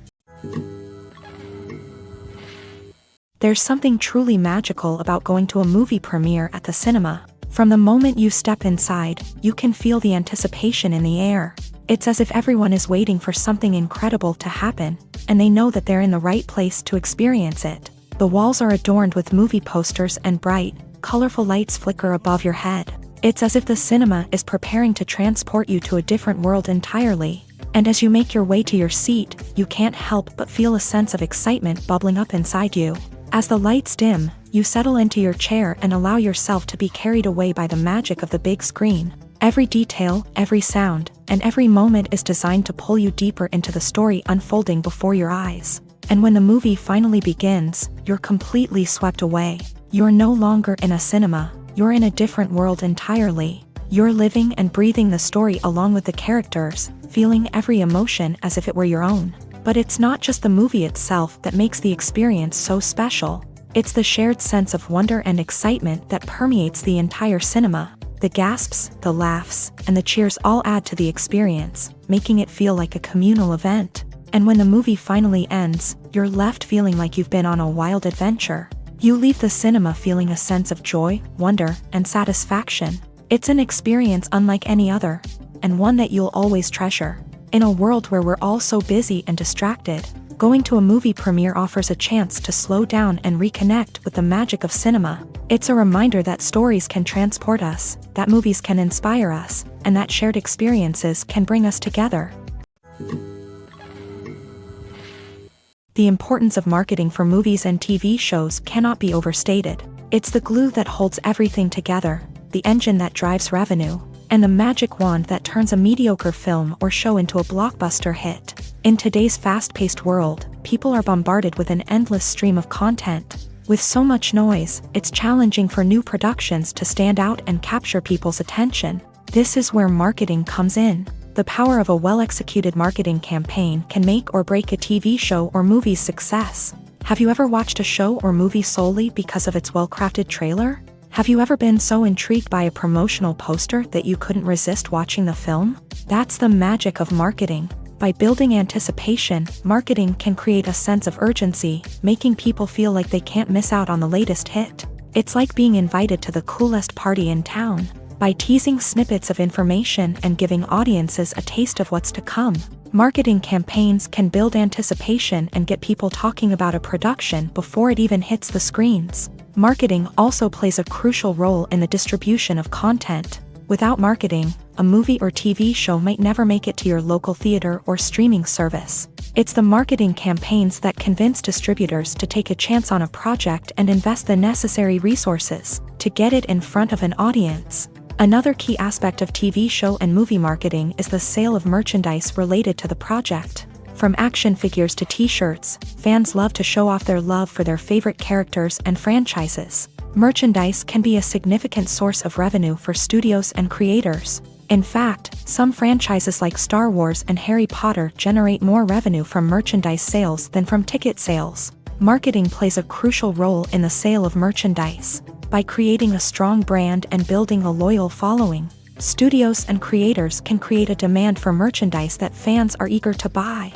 There's something truly magical about going to a movie premiere at the cinema. From the moment you step inside, you can feel the anticipation in the air. It's as if everyone is waiting for something incredible to happen, and they know that they're in the right place to experience it. The walls are adorned with movie posters and bright, colorful lights flicker above your head. It's as if the cinema is preparing to transport you to a different world entirely. And as you make your way to your seat, you can't help but feel a sense of excitement bubbling up inside you. As the lights dim, you settle into your chair and allow yourself to be carried away by the magic of the big screen. Every detail, every sound, and every moment is designed to pull you deeper into the story unfolding before your eyes. And when the movie finally begins, you're completely swept away. You're no longer in a cinema, you're in a different world entirely. You're living and breathing the story along with the characters, feeling every emotion as if it were your own. But it's not just the movie itself that makes the experience so special. It's the shared sense of wonder and excitement that permeates the entire cinema. The gasps, the laughs, and the cheers all add to the experience, making it feel like a communal event. And when the movie finally ends, you're left feeling like you've been on a wild adventure. You leave the cinema feeling a sense of joy, wonder, and satisfaction. It's an experience unlike any other, and one that you'll always treasure. In a world where we're all so busy and distracted, going to a movie premiere offers a chance to slow down and reconnect with the magic of cinema. It's a reminder that stories can transport us, that movies can inspire us, and that shared experiences can bring us together. The importance of marketing for movies and TV shows cannot be overstated. It's the glue that holds everything together, the engine that drives revenue, and the magic wand that turns a mediocre film or show into a blockbuster hit. In today's fast-paced world, people are bombarded with an endless stream of content. With so much noise, it's challenging for new productions to stand out and capture people's attention. This is where marketing comes in. The power of a well-executed marketing campaign can make or break a TV show or movie's success. Have you ever watched a show or movie solely because of its well-crafted trailer? Have you ever been so intrigued by a promotional poster that you couldn't resist watching the film? That's the magic of marketing. By building anticipation, marketing can create a sense of urgency, making people feel like they can't miss out on the latest hit. It's like being invited to the coolest party in town. By teasing snippets of information and giving audiences a taste of what's to come, marketing campaigns can build anticipation and get people talking about a production before it even hits the screens. Marketing also plays a crucial role in the distribution of content. Without marketing, a movie or TV show might never make it to your local theater or streaming service. It's the marketing campaigns that convince distributors to take a chance on a project and invest the necessary resources to get it in front of an audience. Another key aspect of TV show and movie marketing is the sale of merchandise related to the project. From action figures to t-shirts, fans love to show off their love for their favorite characters and franchises. Merchandise can be a significant source of revenue for studios and creators. In fact, some franchises like Star Wars and Harry Potter generate more revenue from merchandise sales than from ticket sales. Marketing plays a crucial role in the sale of merchandise. By creating a strong brand and building a loyal following, studios and creators can create a demand for merchandise that fans are eager to buy.